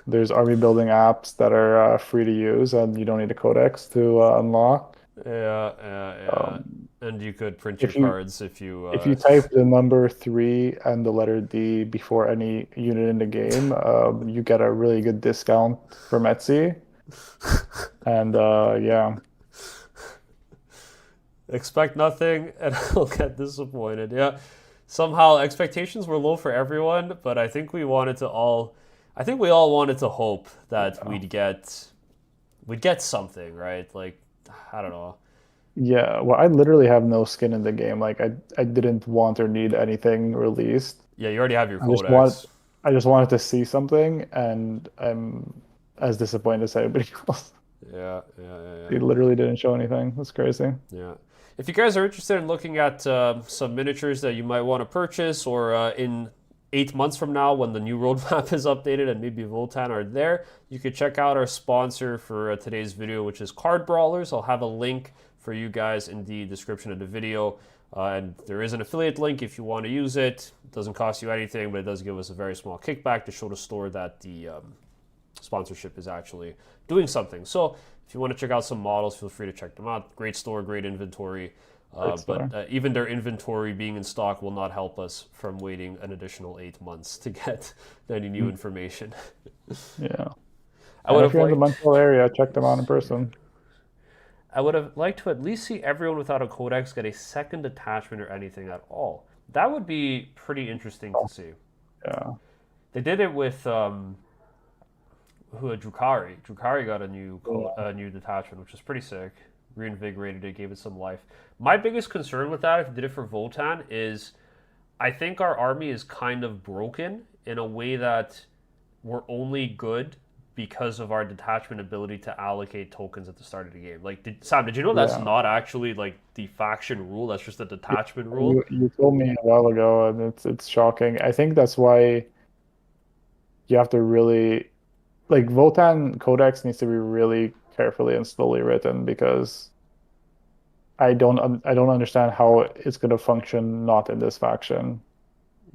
There's army building apps that are free to use, and you don't need a codex to unlock. Yeah. And you could print your cards if you... If you type the number 3 and the letter D before any unit in the game, you get a really good discount from Etsy. And yeah. Expect nothing and I'll get disappointed. Yeah. Somehow expectations were low for everyone, but I think we all wanted to hope that we'd get something, right? Like, I don't know. Yeah, well, I literally have no skin in the game. Like, I didn't want or need anything released. Yeah, you already have your codex. I just wanted to see something, and I'm as disappointed as everybody else. Yeah. They literally didn't show anything. That's crazy. Yeah. If you guys are interested in looking at some miniatures that you might want to purchase, or in 8 months from now when the new roadmap is updated and maybe VOTANN are there, you could check out our sponsor for today's video, which is Card Brawlers. I'll have a link for you guys in the description of the video. And there is an affiliate link if you want to use it. It doesn't cost you anything, but it does give us a very small kickback to show the store that the sponsorship is actually doing something. So if you want to check out some models, feel free to check them out. Great store, great inventory. But even their inventory being in stock will not help us from waiting an additional 8 months to get any new information. Yeah. If you're in the Montreal area, check them out in person. I would have liked to at least see everyone without a codex get a second detachment or anything at all. That would be pretty interesting to see. Yeah. They did it with Drukari. Drukari got a new detachment, which is pretty sick. Reinvigorated it, gave it some life. My biggest concern with that, if you did it for VOTAN, is I think our army is kind of broken in a way that we're only good because of our detachment ability to allocate tokens at the start of the game. Like, Sam, did you know that's not actually like the faction rule? That's just a detachment rule. You told me a while ago, and it's shocking. I think that's why you have to really like Votan Codex needs to be really carefully and slowly written because I don't understand how it's going to function not in this faction.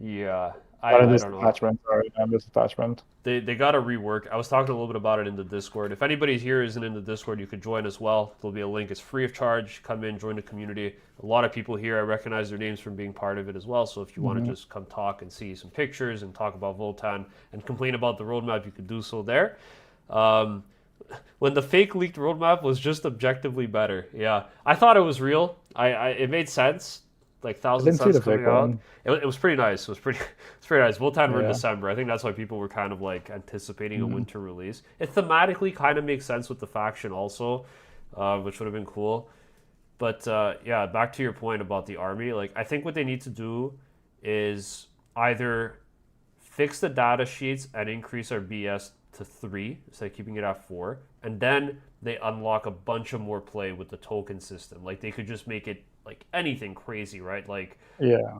Yeah, Not in I this don't know. attachment, sorry, not in this attachment. They got to rework. I was talking a little bit about it in the Discord. If anybody here isn't in the Discord, you could join as well. There'll be a link. It's free of charge. Come in, join the community. A lot of people here, I recognize their names from being part of it as well. So if you want to just come talk and see some pictures and talk about Votan and complain about the roadmap, you could do so there. When the fake leaked roadmap was just objectively better. Yeah, I thought it was real. It made sense. Like 1,000 cents coming out. It was pretty nice. It's pretty nice. Votan were in December. I think that's why people were kind of like anticipating a winter release. It thematically kind of makes sense with the faction also, which would have been cool. But yeah, back to your point about the army. Like, I think what they need to do is either fix the data sheets and increase our BS to 3 instead of keeping it at 4, and then they unlock a bunch of more play with the token system. Like, they could just make it like anything crazy, right? Like,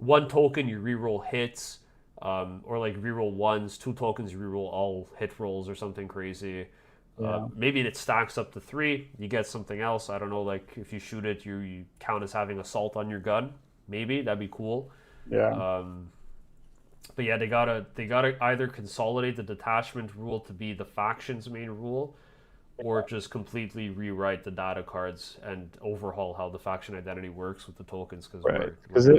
one token you reroll hits, or like reroll ones, 2 tokens you reroll all hit rolls or something crazy. Maybe it stacks up to 3, you get something else. I don't know, like if you shoot it, you count as having assault on your gun. Maybe that'd be cool. But yeah, they gotta either consolidate the detachment rule to be the faction's main rule, or just completely rewrite the data cards and overhaul how the faction identity works with the tokens. Because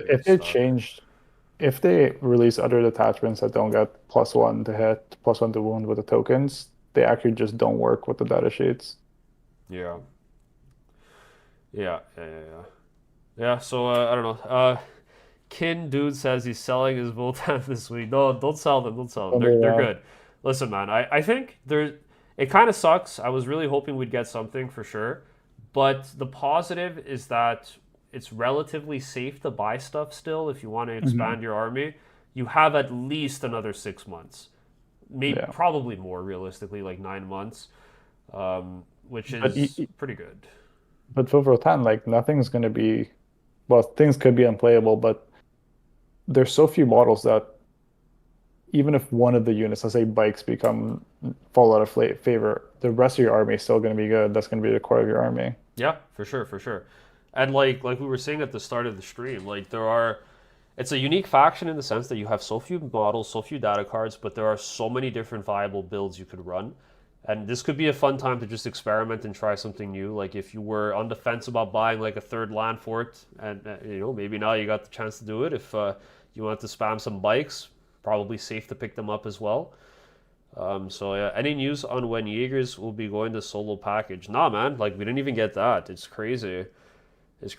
if they release other detachments that don't get +1 to hit, +1 to wound with the tokens, they actually just don't work with the data sheets. Yeah. So I don't know. Kin Dude says he's selling his Votan this week. No, don't sell them. They're good. Listen, man, I think it kind of sucks. I was really hoping we'd get something for sure. But the positive is that it's relatively safe to buy stuff still if you want to expand your army. You have at least another 6 months. Probably more realistically, like 9 months, which is pretty good. But for Votan, like, nothing's going to be... Well, things could be unplayable, but there's so few models that even if one of the units, let's say bikes, fall out of favor, the rest of your army is still going to be good. That's going to be the core of your army. Yeah, for sure. And like we were saying at the start of the stream, like it's a unique faction in the sense that you have so few models, so few data cards, but there are so many different viable builds you could run. And this could be a fun time to just experiment and try something new. Like if you were on the fence about buying like a 3rd land fort, and maybe now you got the chance to do it. If you want to spam some bikes, probably safe to pick them up as well. So yeah, any news on when Jaegers will be going to solo package? Nah, man, like we didn't even get that. It's crazy. That's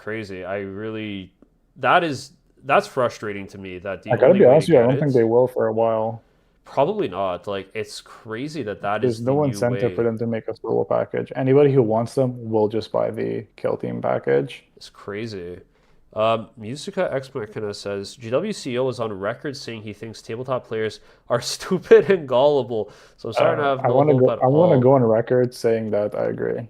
frustrating to me. That I gotta be honest with you, I don't think they will for a while. Probably not. Like, it's crazy that There's is the no new incentive way. for them to make a solo package. Anybody who wants them will just buy the Kill Team package. It's crazy. Musica Ex Machina says GWCO is on record saying he thinks tabletop players are stupid and gullible. So I'm starting to have no hope at all. I want to go on record saying that I agree.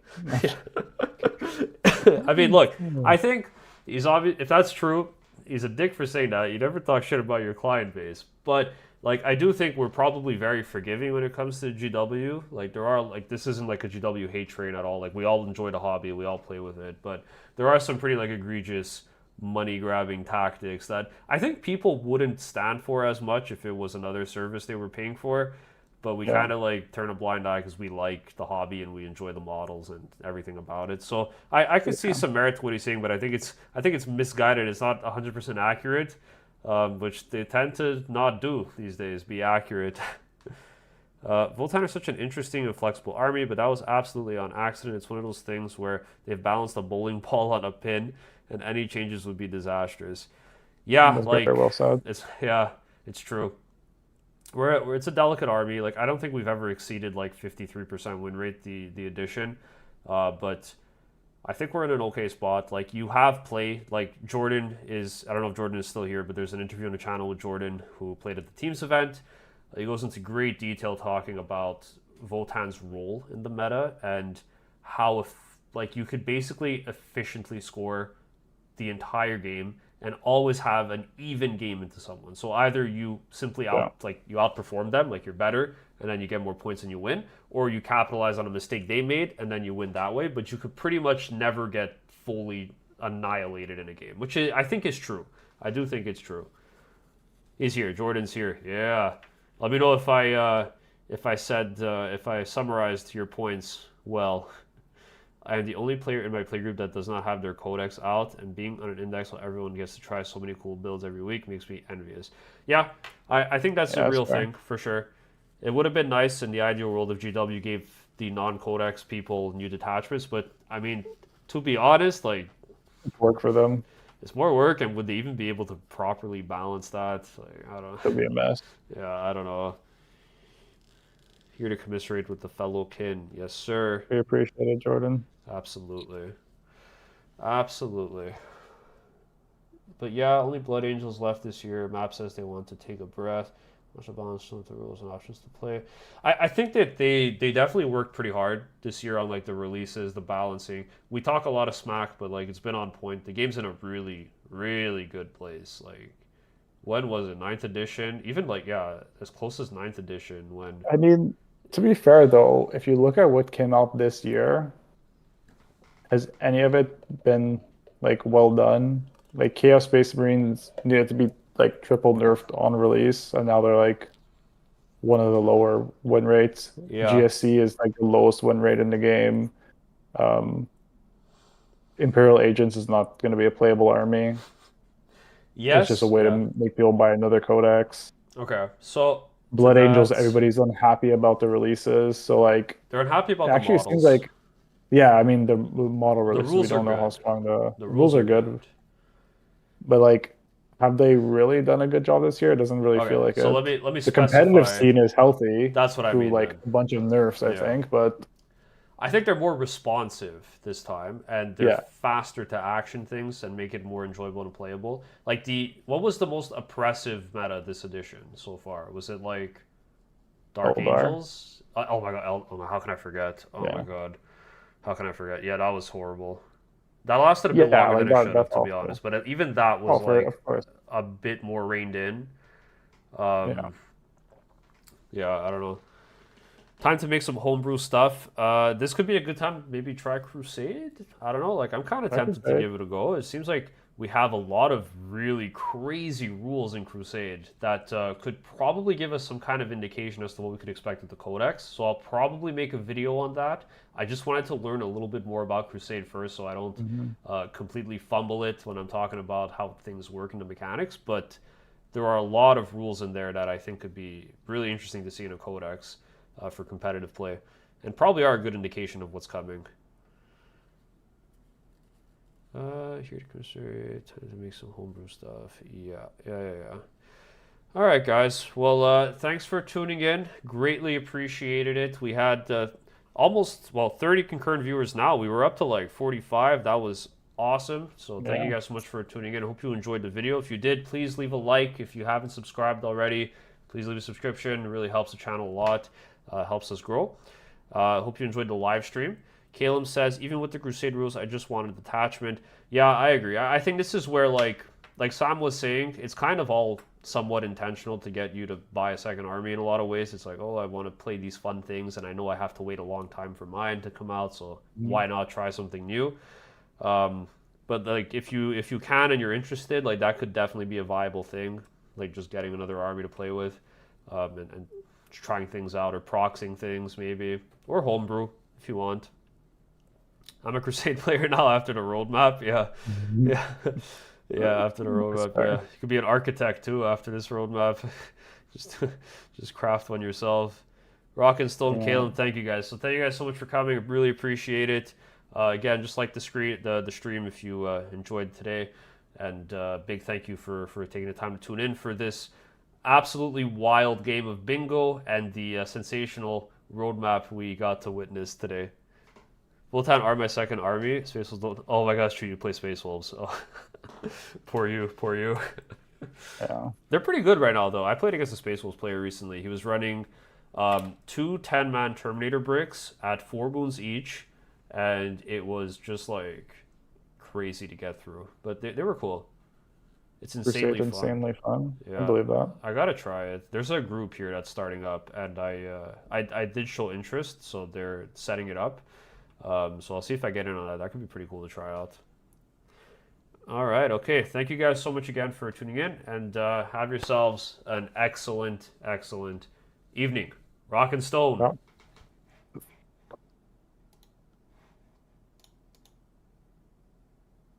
I mean, look, I think he's obvious. If that's true, he's a dick for saying that. You never talk shit about your client base, but like I do think we're probably very forgiving when it comes to GW. Like this isn't like a GW hate train at all. Like we all enjoy the hobby, we all play with it, but there are some pretty like egregious money grabbing tactics that I think people wouldn't stand for as much if it was another service they were paying for. But we kind of like turn a blind eye because we like the hobby and we enjoy the models and everything about it. So I could see some merit to what he's saying, but I think it's misguided. It's not 100% accurate, which they tend to not do these days. Be accurate. VOTANN are such an interesting and flexible army, but that was absolutely on accident. It's one of those things where they've balanced a bowling ball on a pin, and any changes would be disastrous. Yeah, That's like very well said. it's true. It's a delicate army. Like I don't think we've ever exceeded like 53% win rate the edition, but I think we're in an okay spot. Like you have play. Like Jordan is. I don't know if Jordan is still here, but there's an interview on the channel with Jordan who played at the teams event. He goes into great detail talking about VOTANN's role in the meta and how like you could basically efficiently score the entire game and always have an even game into someone. So either you simply you outperform them, like you're better, and then you get more points and you win, or you capitalize on a mistake they made and then you win that way. But you could pretty much never get fully annihilated in a game, which I think is true. I do think it's true. He's here. Jordan's here. Yeah. Let me know if I summarized your points well. I am the only player in my playgroup that does not have their codex out, and being on an index while everyone gets to try so many cool builds every week makes me envious. Yeah, I think that's a real thing for sure. It would have been nice in the ideal world if GW gave the non-codex people new detachments, but I mean, to be honest, like work for them. It's more work, and would they even be able to properly balance that? Like, I don't know. It'd be a mess. Yeah, I don't know. Here to commiserate with the fellow kin. Yes, sir. We appreciate it, Jordan. Absolutely. Absolutely. But yeah, only Blood Angels left this year. Map says they want to take a breath. Much of balance with the rules and options to play. I think that they definitely worked pretty hard this year on like the releases, the balancing. We talk a lot of smack, but like it's been on point. The game's in a really, really good place. Like when was it? 9th edition? Even like as close as 9th edition when I mean, to be fair though, if you look at what came out this year, has any of it been like well done? Like Chaos Space Marines needed to be like triple nerfed on release, and now they're like one of the lower win rates. Yeah. GSC is like the lowest win rate in the game. Imperial Agents is not going to be a playable army. Yes, it's just a way to make people buy another codex. Okay, so Blood Angels, everybody's unhappy about the releases, so like they're unhappy about the actually models. It seems like I mean the model releases, we don't know how strong the rules are good. But like, have they really done a good job this year? It doesn't really feel like it. So let me the competitive scene is healthy. That's what I mean. Like a bunch of nerfs, I think, but I think they're more responsive this time, and they're faster to action things and make it more enjoyable and playable. Like what was the most oppressive meta this edition so far? Was it like Dark Angels? Oh my god! How can I forget? Oh my god! How can I forget? Yeah, that was horrible. That lasted a bit longer than it should have, to be honest. But even that was a bit more reined in. Yeah, I don't know. Time to make some homebrew stuff. This could be a good time to maybe try Crusade. I don't know. Like I'm kind of tempted to give it a go. It seems like we have a lot of really crazy rules in Crusade that could probably give us some kind of indication as to what we could expect with the Codex. So I'll probably make a video on that. I just wanted to learn a little bit more about Crusade first so I don't completely fumble it when I'm talking about how things work in the mechanics. But there are a lot of rules in there that I think could be really interesting to see in a Codex for competitive play. And probably are a good indication of what's coming. Here to consider time to make some homebrew stuff. Yeah. All right, guys. Well, thanks for tuning in. Greatly appreciated it. We had almost 30 concurrent viewers now. We were up to like 45. That was awesome. So thank you guys so much for tuning in. I hope you enjoyed the video. If you did, please leave a like. If you haven't subscribed already, please leave a subscription. It really helps the channel a lot. Helps us grow. Hope you enjoyed the live stream. Caleb says, even with the Crusade rules, I just wanted a detachment. Yeah, I agree. I think this is where, like Sam was saying, it's kind of all somewhat intentional to get you to buy a second army in a lot of ways. It's like, oh, I want to play these fun things, and I know I have to wait a long time for mine to come out, so why not try something new? But like, if you can and you're interested, like that could definitely be a viable thing, like just getting another army to play with, and trying things out or proxying things maybe, or homebrew if you want. I'm a Crusade player now after the roadmap. Yeah. After the roadmap. Yeah, you could be an architect too after this roadmap. just craft one yourself. Rock and Stone, Yeah. Kalen, thank you guys. So thank you guys so much for coming. Really appreciate it. Again, just like the stream if you enjoyed today. And big thank you for taking the time to tune in for this absolutely wild game of bingo and the sensational roadmap we got to witness today. VOTANN are my second army. Space Wolves don't. Oh my gosh, treat you play Space Wolves. Oh. Poor you, poor you. Yeah. They're pretty good right now, though. I played against a Space Wolves player recently. He was running 2 10-man Terminator bricks at 4 boons each, and it was just like crazy to get through. But they were cool. It's insanely Crusade, fun. insanely fun. Yeah, I believe that. I gotta try it. There's a group here that's starting up, and I did show interest, so they're setting it up. So I'll see if I get in on that. That could be pretty cool to try out. All right, okay. Thank you guys so much again for tuning in, and have yourselves an excellent, excellent evening. Rock and Stone. Yeah.